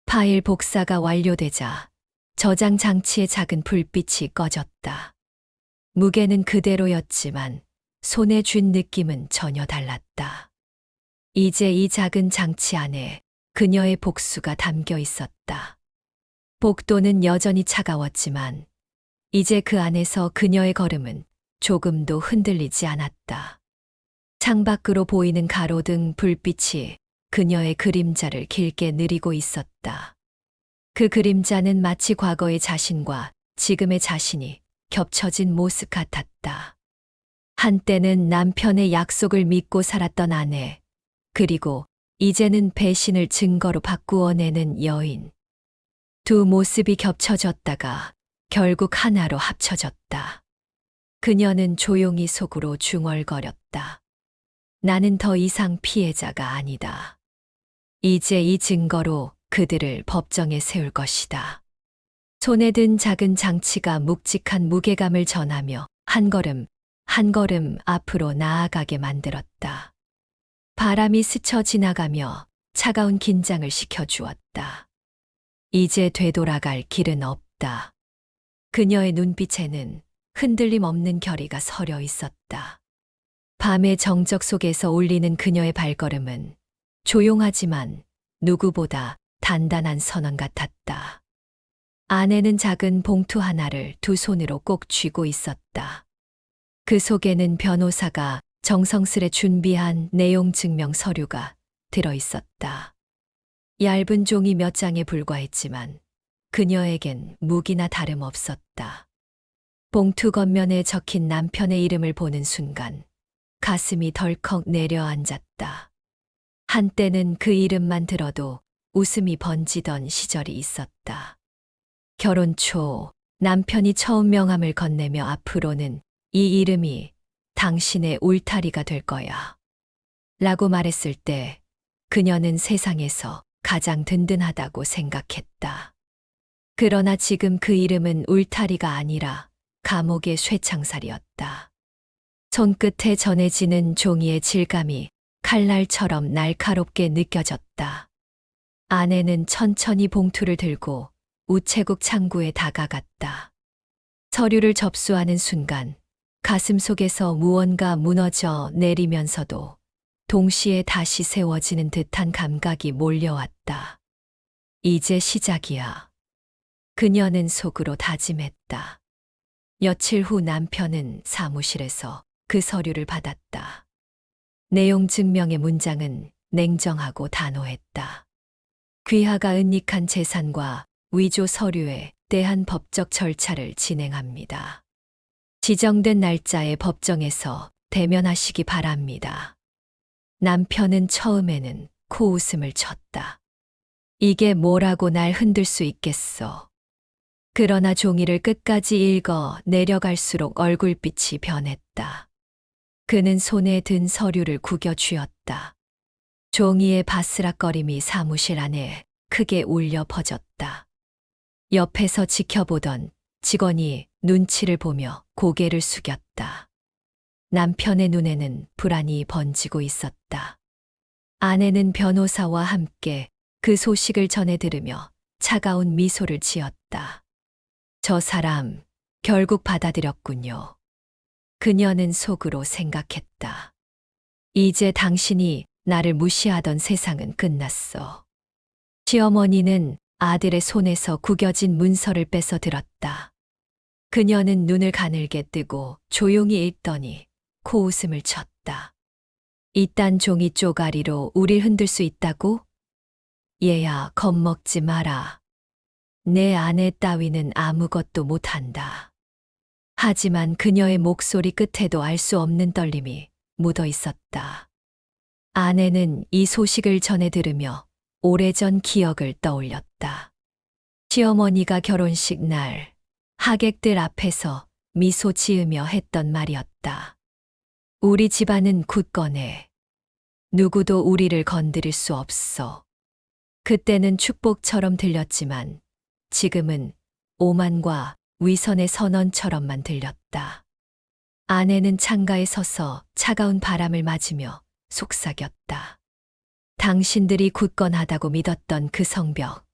파일 복사가 완료되자 저장 장치의 작은 불빛이 꺼졌다. 무게는 그대로였지만 손에 쥔 느낌은 전혀 달랐다. 이제 이 작은 장치 안에 그녀의 복수가 담겨 있었다. 복도는 여전히 차가웠지만 이제 그 안에서 그녀의 걸음은 조금도 흔들리지 않았다. 창밖으로 보이는 가로등 불빛이 그녀의 그림자를 길게 느리고 있었다. 그 그림자는 마치 과거의 자신과 지금의 자신이 겹쳐진 모습 같았다. 한때는 남편의 약속을 믿고 살았던 아내, 그리고 이제는 배신을 증거로 바꾸어 내는 여인. 두 모습이 겹쳐졌다가 결국 하나로 합쳐졌다. 그녀는 조용히 속으로 중얼거렸다. 나는 더 이상 피해자가 아니다. 이제 이 증거로 그들을 법정에 세울 것이다. 손에 든 작은 장치가 묵직한 무게감을 전하며 한 걸음 한 걸음 앞으로 나아가게 만들었다. 바람이 스쳐 지나가며 차가운 긴장을 식혀주었다. 이제 되돌아갈 길은 없다. 그녀의 눈빛에는 흔들림 없는 결의가 서려 있었다. 밤의 정적 속에서 울리는 그녀의 발걸음은 조용하지만 누구보다 단단한 선언 같았다. 아내는 작은 봉투 하나를 두 손으로 꼭 쥐고 있었다. 그 속에는 변호사가 정성스레 준비한 내용 증명 서류가 들어 있었다. 얇은 종이 몇 장에 불과했지만 그녀에겐 무기나 다름없었다. 봉투 겉면에 적힌 남편의 이름을 보는 순간 가슴이 덜컥 내려앉았다. 한때는 그 이름만 들어도 웃음이 번지던 시절이 있었다. 결혼 초 남편이 처음 명함을 건네며 앞으로는 이 이름이 당신의 울타리가 될 거야. 라고 말했을 때 그녀는 세상에서 가장 든든하다고 생각했다. 그러나 지금 그 이름은 울타리가 아니라 감옥의 쇠창살이었다. 손끝에 전해지는 종이의 질감이 칼날처럼 날카롭게 느껴졌다. 아내는 천천히 봉투를 들고 우체국 창구에 다가갔다. 서류를 접수하는 순간 가슴 속에서 무언가 무너져 내리면서도 동시에 다시 세워지는 듯한 감각이 몰려왔다. 이제 시작이야. 그녀는 속으로 다짐했다. 며칠 후 남편은 사무실에서 그 서류를 받았다. 내용 증명의 문장은 냉정하고 단호했다. 귀하가 은닉한 재산과 위조 서류에 대한 법적 절차를 진행합니다. 지정된 날짜에 법정에서 대면하시기 바랍니다. 남편은 처음에는 코웃음을 쳤다. 이게 뭐라고 날 흔들 수 있겠어. 그러나 종이를 끝까지 읽어 내려갈수록 얼굴빛이 변했다. 그는 손에 든 서류를 구겨 쥐었다. 종이의 바스락거림이 사무실 안에 크게 울려 퍼졌다. 옆에서 지켜보던 직원이 눈치를 보며 고개를 숙였다. 남편의 눈에는 불안이 번지고 있었다. 아내는 변호사와 함께 그 소식을 전해 들으며 차가운 미소를 지었다. 저 사람 결국 받아들였군요. 그녀는 속으로 생각했다. 이제 당신이 나를 무시하던 세상은 끝났어. 시어머니는 아들의 손에서 구겨진 문서를 뺏어 들었다. 그녀는 눈을 가늘게 뜨고 조용히 읽더니 코웃음을 쳤다. 이딴 종이 쪼가리로 우릴 흔들 수 있다고? 얘야, 겁먹지 마라. 내 아내 따위는 아무것도 못한다. 하지만 그녀의 목소리 끝에도 알 수 없는 떨림이 묻어 있었다. 아내는 이 소식을 전해 들으며 오래전 기억을 떠올렸다. 시어머니가 결혼식 날 하객들 앞에서 미소 지으며 했던 말이었다. 우리 집안은 굳건해. 누구도 우리를 건드릴 수 없어. 그때는 축복처럼 들렸지만 지금은 오만과 위선의 선언처럼만 들렸다. 아내는 창가에 서서 차가운 바람을 맞으며 속삭였다. 당신들이 굳건하다고 믿었던 그 성벽,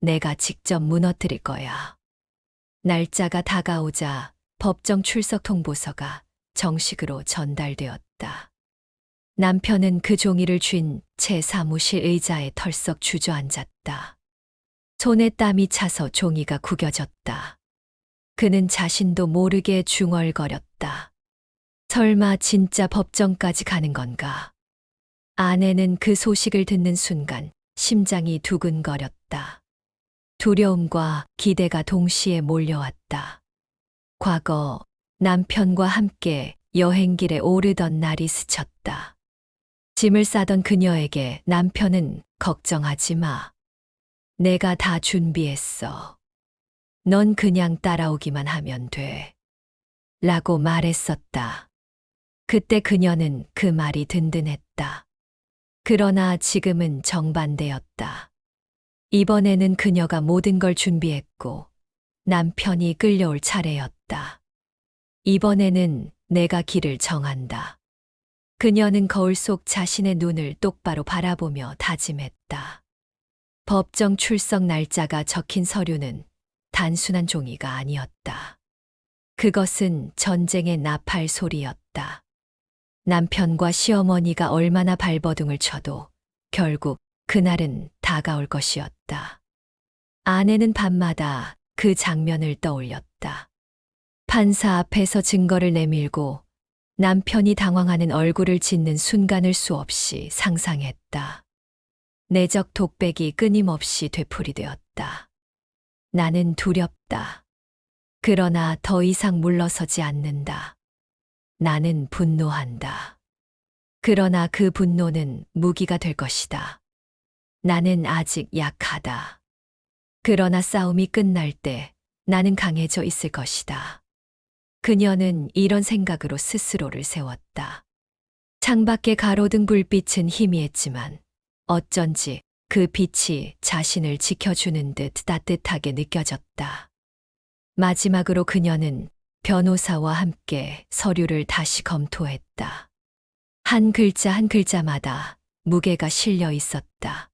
내가 직접 무너뜨릴 거야. 날짜가 다가오자 법정 출석 통보서가 정식으로 전달되었다. 남편은 그 종이를 쥔 채 사무실 의자에 털썩 주저앉았다. 손에 땀이 차서 종이가 구겨졌다. 그는 자신도 모르게 중얼거렸다. 설마 진짜 법정까지 가는 건가? 아내는 그 소식을 듣는 순간 심장이 두근거렸다. 두려움과 기대가 동시에 몰려왔다. 과거 남편과 함께 여행길에 오르던 날이 스쳤다. 짐을 싸던 그녀에게 남편은 걱정하지 마. 내가 다 준비했어. 넌 그냥 따라오기만 하면 돼. 라고 말했었다. 그때 그녀는 그 말이 든든했다. 그러나 지금은 정반대였다. 이번에는 그녀가 모든 걸 준비했고 남편이 끌려올 차례였다. 이번에는 내가 길을 정한다. 그녀는 거울 속 자신의 눈을 똑바로 바라보며 다짐했다. 법정 출석 날짜가 적힌 서류는 단순한 종이가 아니었다. 그것은 전쟁의 나팔 소리였다. 남편과 시어머니가 얼마나 발버둥을 쳐도 결국 그날은 다가올 것이었다. 아내는 밤마다 그 장면을 떠올렸다. 판사 앞에서 증거를 내밀고 남편이 당황하는 얼굴을 짓는 순간을 수없이 상상했다. 내적 독백이 끊임없이 되풀이되었다. 나는 두렵다. 그러나 더 이상 물러서지 않는다. 나는 분노한다. 그러나 그 분노는 무기가 될 것이다. 나는 아직 약하다. 그러나 싸움이 끝날 때 나는 강해져 있을 것이다. 그녀는 이런 생각으로 스스로를 세웠다. 창밖에 가로등 불빛은 희미했지만 어쩐지 그 빛이 자신을 지켜주는 듯 따뜻하게 느껴졌다. 마지막으로 그녀는 변호사와 함께 서류를 다시 검토했다. 한 글자 한 글자마다 무게가 실려 있었다.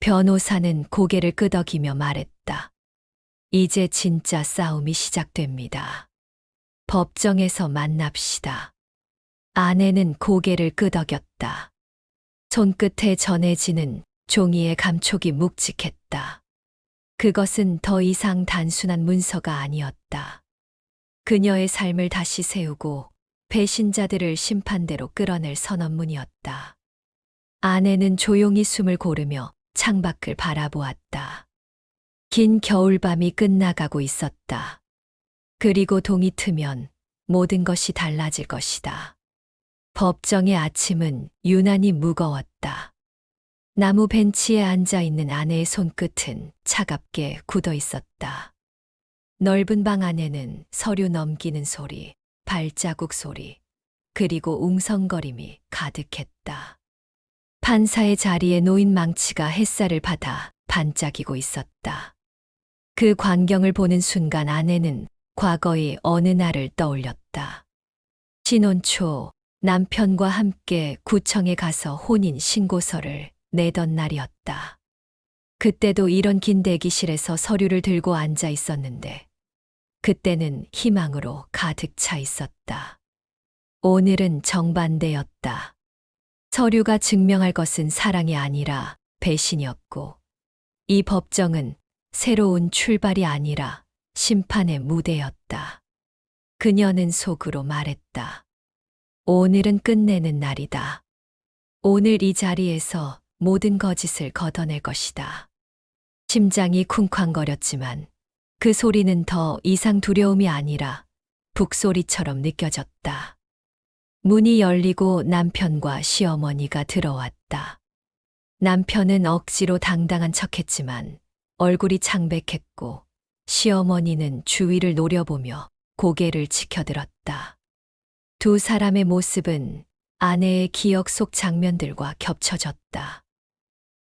변호사는 고개를 끄덕이며 말했다. 이제 진짜 싸움이 시작됩니다. 법정에서 만납시다. 아내는 고개를 끄덕였다. 손끝에 전해지는 종이의 감촉이 묵직했다. 그것은 더 이상 단순한 문서가 아니었다. 그녀의 삶을 다시 세우고 배신자들을 심판대로 끌어낼 선언문이었다. 아내는 조용히 숨을 고르며 창밖을 바라보았다. 긴 겨울밤이 끝나가고 있었다. 그리고 동이 트면 모든 것이 달라질 것이다. 법정의 아침은 유난히 무거웠다. 나무 벤치에 앉아 있는 아내의 손끝은 차갑게 굳어 있었다. 넓은 방 안에는 서류 넘기는 소리, 발자국 소리, 그리고 웅성거림이 가득했다. 판사의 자리에 놓인 망치가 햇살을 받아 반짝이고 있었다. 그 광경을 보는 순간 아내는 과거의 어느 날을 떠올렸다. 신혼 초 남편과 함께 구청에 가서 혼인 신고서를 내던 날이었다. 그때도 이런 긴 대기실에서 서류를 들고 앉아 있었는데 그때는 희망으로 가득 차 있었다. 오늘은 정반대였다. 서류가 증명할 것은 사랑이 아니라 배신이었고 이 법정은 새로운 출발이 아니라 심판의 무대였다. 그녀는 속으로 말했다. 오늘은 끝내는 날이다. 오늘 이 자리에서 모든 거짓을 걷어낼 것이다. 심장이 쿵쾅거렸지만 그 소리는 더 이상 두려움이 아니라 북소리처럼 느껴졌다. 문이 열리고 남편과 시어머니가 들어왔다. 남편은 억지로 당당한 척했지만 얼굴이 창백했고 시어머니는 주위를 노려보며 고개를 치켜들었다. 두 사람의 모습은 아내의 기억 속 장면들과 겹쳐졌다.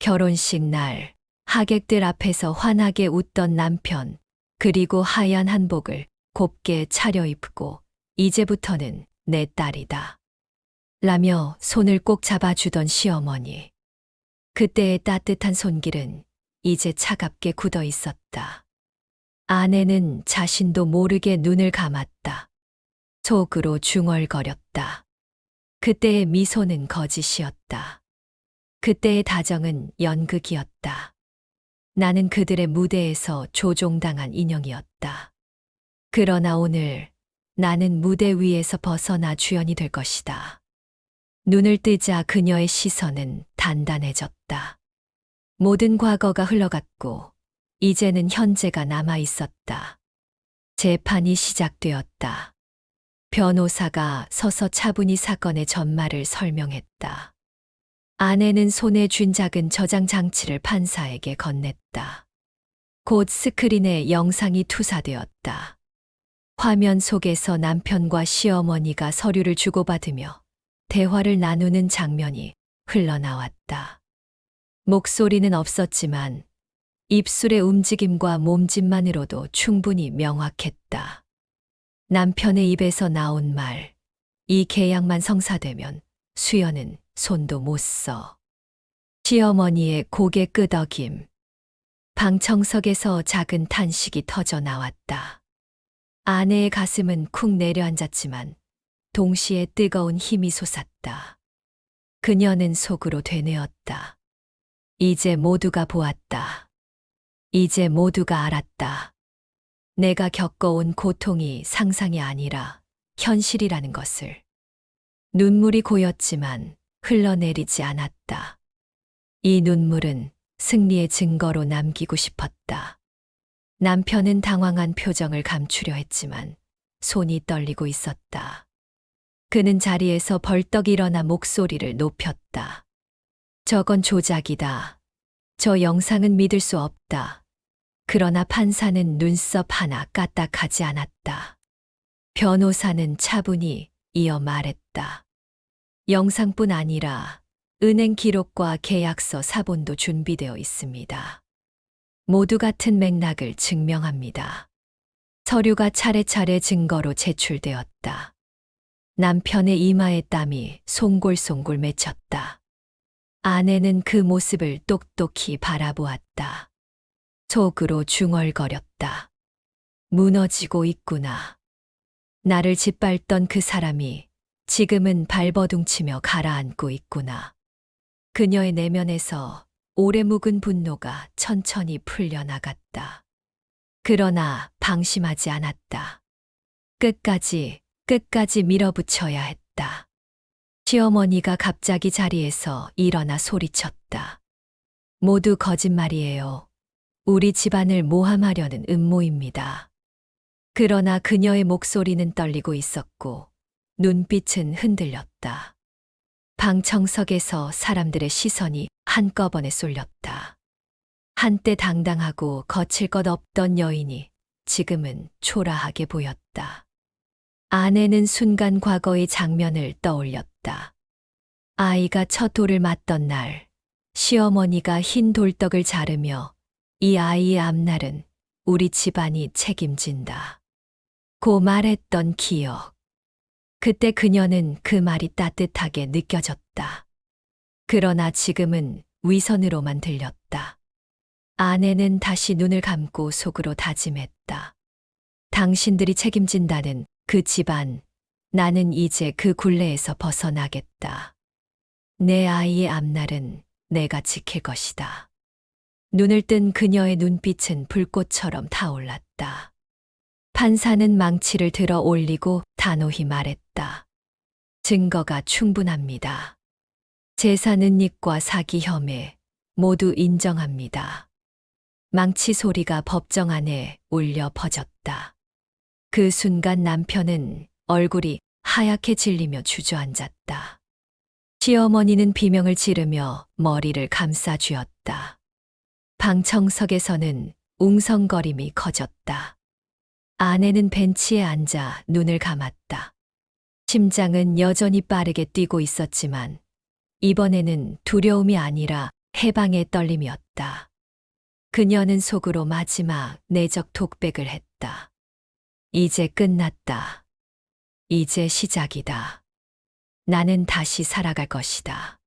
결혼식 날 하객들 앞에서 환하게 웃던 남편, 그리고 하얀 한복을 곱게 차려입고 이제부터는 내 딸이다. 라며 손을 꼭 잡아주던 시어머니. 그때의 따뜻한 손길은 이제 차갑게 굳어 있었다. 아내는 자신도 모르게 눈을 감았다. 속으로 중얼거렸다. 그때의 미소는 거짓이었다. 그때의 다정은 연극이었다. 나는 그들의 무대에서 조종당한 인형이었다. 그러나 오늘 나는 무대 위에서 벗어나 주연이 될 것이다. 눈을 뜨자 그녀의 시선은 단단해졌다. 모든 과거가 흘러갔고 이제는 현재가 남아 있었다. 재판이 시작되었다. 변호사가 서서 차분히 사건의 전말을 설명했다. 아내는 손에 쥔 작은 저장 장치를 판사에게 건넸다. 곧 스크린에 영상이 투사되었다. 화면 속에서 남편과 시어머니가 서류를 주고받으며 대화를 나누는 장면이 흘러나왔다. 목소리는 없었지만 입술의 움직임과 몸짓만으로도 충분히 명확했다. 남편의 입에서 나온 말, 이 계약만 성사되면 수연은 손도 못 써. 시어머니의 고개 끄덕임. 방청석에서 작은 탄식이 터져 나왔다. 아내의 가슴은 쿵 내려앉았지만 동시에 뜨거운 힘이 솟았다. 그녀는 속으로 되뇌었다. 이제 모두가 보았다. 이제 모두가 알았다. 내가 겪어온 고통이 상상이 아니라 현실이라는 것을. 눈물이 고였지만 흘러내리지 않았다. 이 눈물은 승리의 증거로 남기고 싶었다. 남편은 당황한 표정을 감추려 했지만 손이 떨리고 있었다. 그는 자리에서 벌떡 일어나 목소리를 높였다. 저건 조작이다. 저 영상은 믿을 수 없다. 그러나 판사는 눈썹 하나 까딱하지 않았다. 변호사는 차분히 이어 말했다. 영상뿐 아니라 은행 기록과 계약서 사본도 준비되어 있습니다. 모두 같은 맥락을 증명합니다. 서류가 차례차례 증거로 제출되었다. 남편의 이마에 땀이 송골송골 맺혔다. 아내는 그 모습을 똑똑히 바라보았다. 속으로 중얼거렸다. 무너지고 있구나. 나를 짓밟던 그 사람이 지금은 발버둥치며 가라앉고 있구나. 그녀의 내면에서 오래 묵은 분노가 천천히 풀려나갔다. 그러나 방심하지 않았다. 끝까지 밀어붙여야 했다. 시어머니가 갑자기 자리에서 일어나 소리쳤다. 모두 거짓말이에요. 우리 집안을 모함하려는 음모입니다. 그러나 그녀의 목소리는 떨리고 있었고 눈빛은 흔들렸다. 방청석에서 사람들의 시선이 한꺼번에 쏠렸다. 한때 당당하고 거칠 것 없던 여인이 지금은 초라하게 보였다. 아내는 순간 과거의 장면을 떠올렸다. 아이가 첫 돌을 맞던 날, 시어머니가 흰 돌떡을 자르며 이 아이의 앞날은 우리 집안이 책임진다. 고 말했던 기억. 그때 그녀는 그 말이 따뜻하게 느껴졌다. 그러나 지금은 위선으로만 들렸다. 아내는 다시 눈을 감고 속으로 다짐했다. 당신들이 책임진다는 그 집안, 나는 이제 그 굴레에서 벗어나겠다. 내 아이의 앞날은 내가 지킬 것이다. 눈을 뜬 그녀의 눈빛은 불꽃처럼 타올랐다. 판사는 망치를 들어 올리고 단호히 말했다. 증거가 충분합니다. 재산 은닉과 사기 혐의 모두 인정합니다. 망치 소리가 법정 안에 울려 퍼졌다. 그 순간 남편은 얼굴이 하얗게 질리며 주저앉았다. 시어머니는 비명을 지르며 머리를 감싸 쥐었다. 방청석에서는 웅성거림이 커졌다. 아내는 벤치에 앉아 눈을 감았다. 심장은 여전히 빠르게 뛰고 있었지만 이번에는 두려움이 아니라 해방의 떨림이었다. 그녀는 속으로 마지막 내적 독백을 했다. 이제 끝났다. 이제 시작이다. 나는 다시 살아갈 것이다.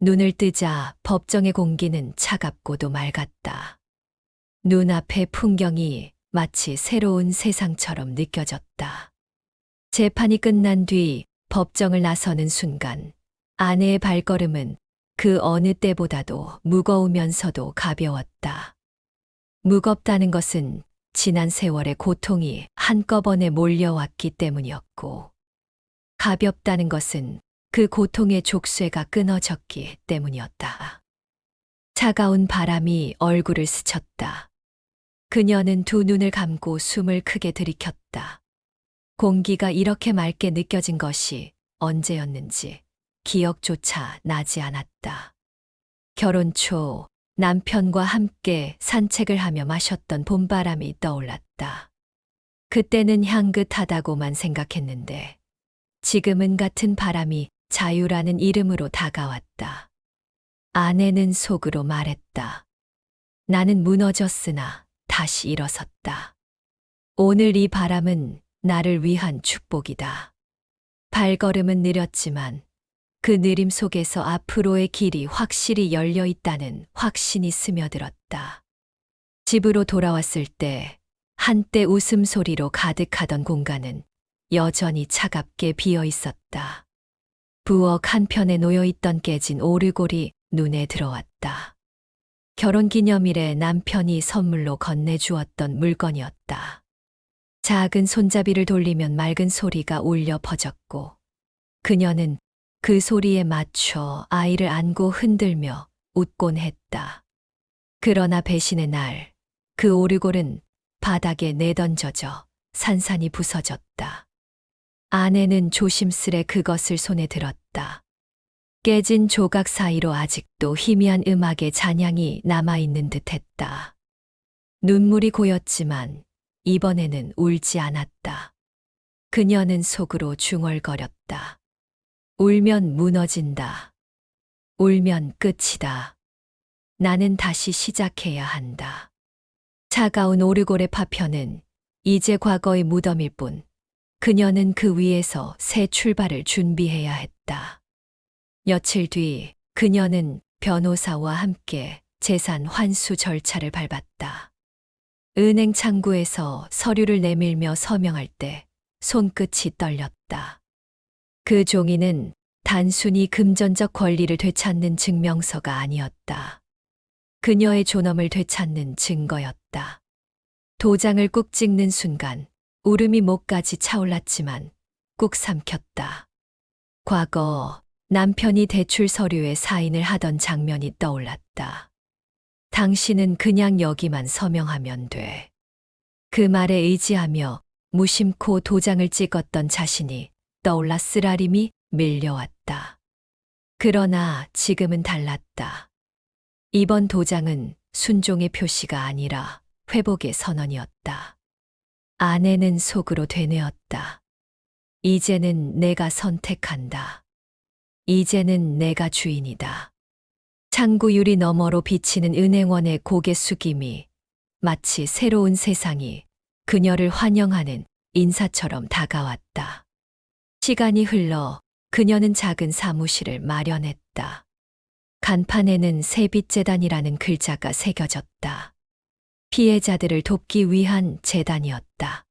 눈을 뜨자 법정의 공기는 차갑고도 맑았다. 눈앞의 풍경이 마치 새로운 세상처럼 느껴졌다. 재판이 끝난 뒤 법정을 나서는 순간 아내의 발걸음은 그 어느 때보다도 무거우면서도 가벼웠다. 무겁다는 것은 지난 세월의 고통이 한꺼번에 몰려왔기 때문이었고, 가볍다는 것은 그 고통의 족쇄가 끊어졌기 때문이었다. 차가운 바람이 얼굴을 스쳤다. 그녀는 두 눈을 감고 숨을 크게 들이켰다. 공기가 이렇게 맑게 느껴진 것이 언제였는지 기억조차 나지 않았다. 결혼 초 남편과 함께 산책을 하며 마셨던 봄바람이 떠올랐다. 그때는 향긋하다고만 생각했는데 지금은 같은 바람이 자유라는 이름으로 다가왔다. 아내는 속으로 말했다. 나는 무너졌으나 다시 일어섰다. 오늘 이 바람은 나를 위한 축복이다. 발걸음은 느렸지만 그 느림 속에서 앞으로의 길이 확실히 열려 있다는 확신이 스며들었다. 집으로 돌아왔을 때 한때 웃음소리로 가득하던 공간은 여전히 차갑게 비어 있었다. 부엌 한편에 놓여있던 깨진 오르골이 눈에 들어왔다. 결혼기념일에 남편이 선물로 건네주었던 물건이었다. 작은 손잡이를 돌리면 맑은 소리가 울려 퍼졌고 그녀는 그 소리에 맞춰 아이를 안고 흔들며 웃곤 했다. 그러나 배신의 날, 그 오르골은 바닥에 내던져져 산산이 부서졌다. 아내는 조심스레 그것을 손에 들었다. 깨진 조각 사이로 아직도 희미한 음악의 잔향이 남아있는 듯했다. 눈물이 고였지만 이번에는 울지 않았다. 그녀는 속으로 중얼거렸다. 울면 무너진다. 울면 끝이다. 나는 다시 시작해야 한다. 차가운 오르골의 파편은 이제 과거의 무덤일 뿐 그녀는 그 위에서 새 출발을 준비해야 했다. 며칠 뒤 그녀는 변호사와 함께 재산 환수 절차를 밟았다. 은행 창구에서 서류를 내밀며 서명할 때 손끝이 떨렸다. 그 종이는 단순히 금전적 권리를 되찾는 증명서가 아니었다. 그녀의 존엄을 되찾는 증거였다. 도장을 꾹 찍는 순간 울음이 목까지 차올랐지만 꾹 삼켰다. 과거 남편이 대출 서류에 사인을 하던 장면이 떠올랐다. 당신은 그냥 여기만 서명하면 돼. 그 말에 의지하며 무심코 도장을 찍었던 자신이 떠올라 쓰라림이 밀려왔다. 그러나 지금은 달랐다. 이번 도장은 순종의 표시가 아니라 회복의 선언이었다. 아내는 속으로 되뇌었다. 이제는 내가 선택한다. 이제는 내가 주인이다. 창구 유리 너머로 비치는 은행원의 고개 숙임이 마치 새로운 세상이 그녀를 환영하는 인사처럼 다가왔다. 시간이 흘러 그녀는 작은 사무실을 마련했다. 간판에는 세빛재단이라는 글자가 새겨졌다. 피해자들을 돕기 위한 재단이었다.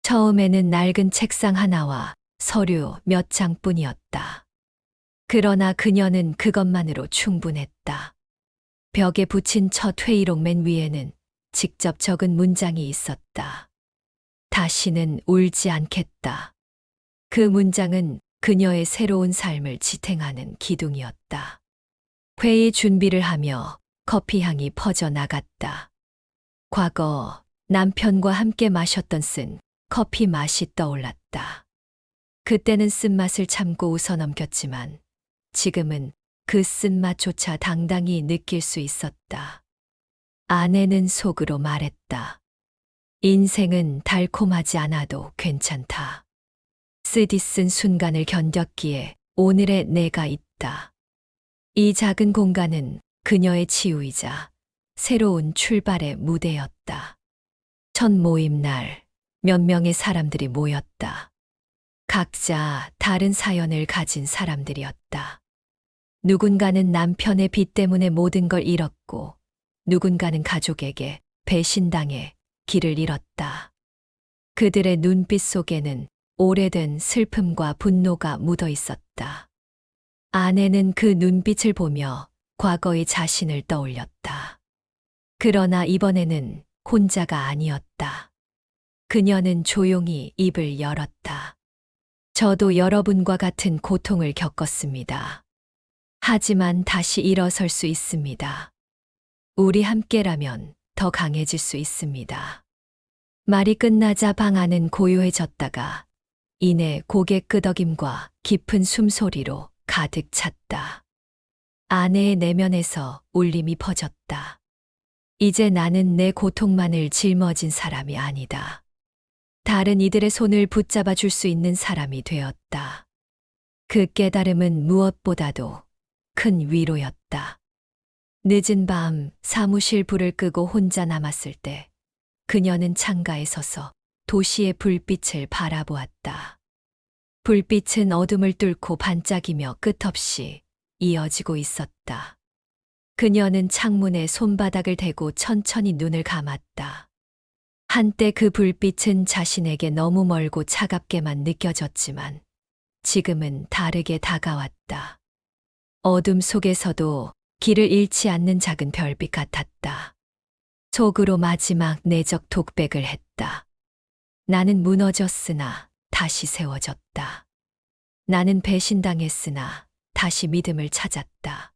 처음에는 낡은 책상 하나와 서류 몇 장뿐이었다. 그러나 그녀는 그것만으로 충분했다. 벽에 붙인 첫 회의록 맨 위에는 직접 적은 문장이 있었다. 다시는 울지 않겠다. 그 문장은 그녀의 새로운 삶을 지탱하는 기둥이었다. 회의 준비를 하며 커피 향이 퍼져나갔다. 과거 남편과 함께 마셨던 쓴 커피 맛이 떠올랐다. 그때는 쓴맛을 참고 웃어넘겼지만 지금은 그 쓴맛조차 당당히 느낄 수 있었다. 아내는 속으로 말했다. 인생은 달콤하지 않아도 괜찮다. 쓰디쓴 순간을 견뎠기에 오늘의 내가 있다. 이 작은 공간은 그녀의 치유이자 새로운 출발의 무대였다. 첫 모임 날 몇 명의 사람들이 모였다. 각자 다른 사연을 가진 사람들이었다. 누군가는 남편의 빚 때문에 모든 걸 잃었고, 누군가는 가족에게 배신당해 길을 잃었다. 그들의 눈빛 속에는 오래된 슬픔과 분노가 묻어 있었다. 아내는 그 눈빛을 보며 과거의 자신을 떠올렸다. 그러나 이번에는 혼자가 아니었다. 그녀는 조용히 입을 열었다. 저도 여러분과 같은 고통을 겪었습니다. 하지만 다시 일어설 수 있습니다. 우리 함께라면 더 강해질 수 있습니다. 말이 끝나자 방 안은 고요해졌다가 이내 고개 끄덕임과 깊은 숨소리로 가득 찼다. 아내의 내면에서 울림이 퍼졌다. 이제 나는 내 고통만을 짊어진 사람이 아니다. 다른 이들의 손을 붙잡아 줄 수 있는 사람이 되었다. 그 깨달음은 무엇보다도 큰 위로였다. 늦은 밤 사무실 불을 끄고 혼자 남았을 때 그녀는 창가에 서서 도시의 불빛을 바라보았다. 불빛은 어둠을 뚫고 반짝이며 끝없이 이어지고 있었다. 그녀는 창문에 손바닥을 대고 천천히 눈을 감았다. 한때 그 불빛은 자신에게 너무 멀고 차갑게만 느껴졌지만 지금은 다르게 다가왔다. 어둠 속에서도 길을 잃지 않는 작은 별빛 같았다. 속으로 마지막 내적 독백을 했다. 나는 무너졌으나 다시 세워졌다. 나는 배신당했으나 다시 믿음을 찾았다.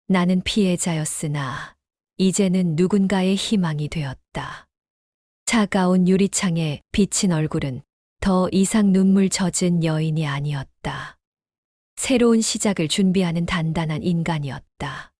나는 피해자였으나 이제는 누군가의 희망이 되었다. 차가운 유리창에 비친 얼굴은 더 이상 눈물 젖은 여인이 아니었다. 새로운 시작을 준비하는 단단한 인간이었다.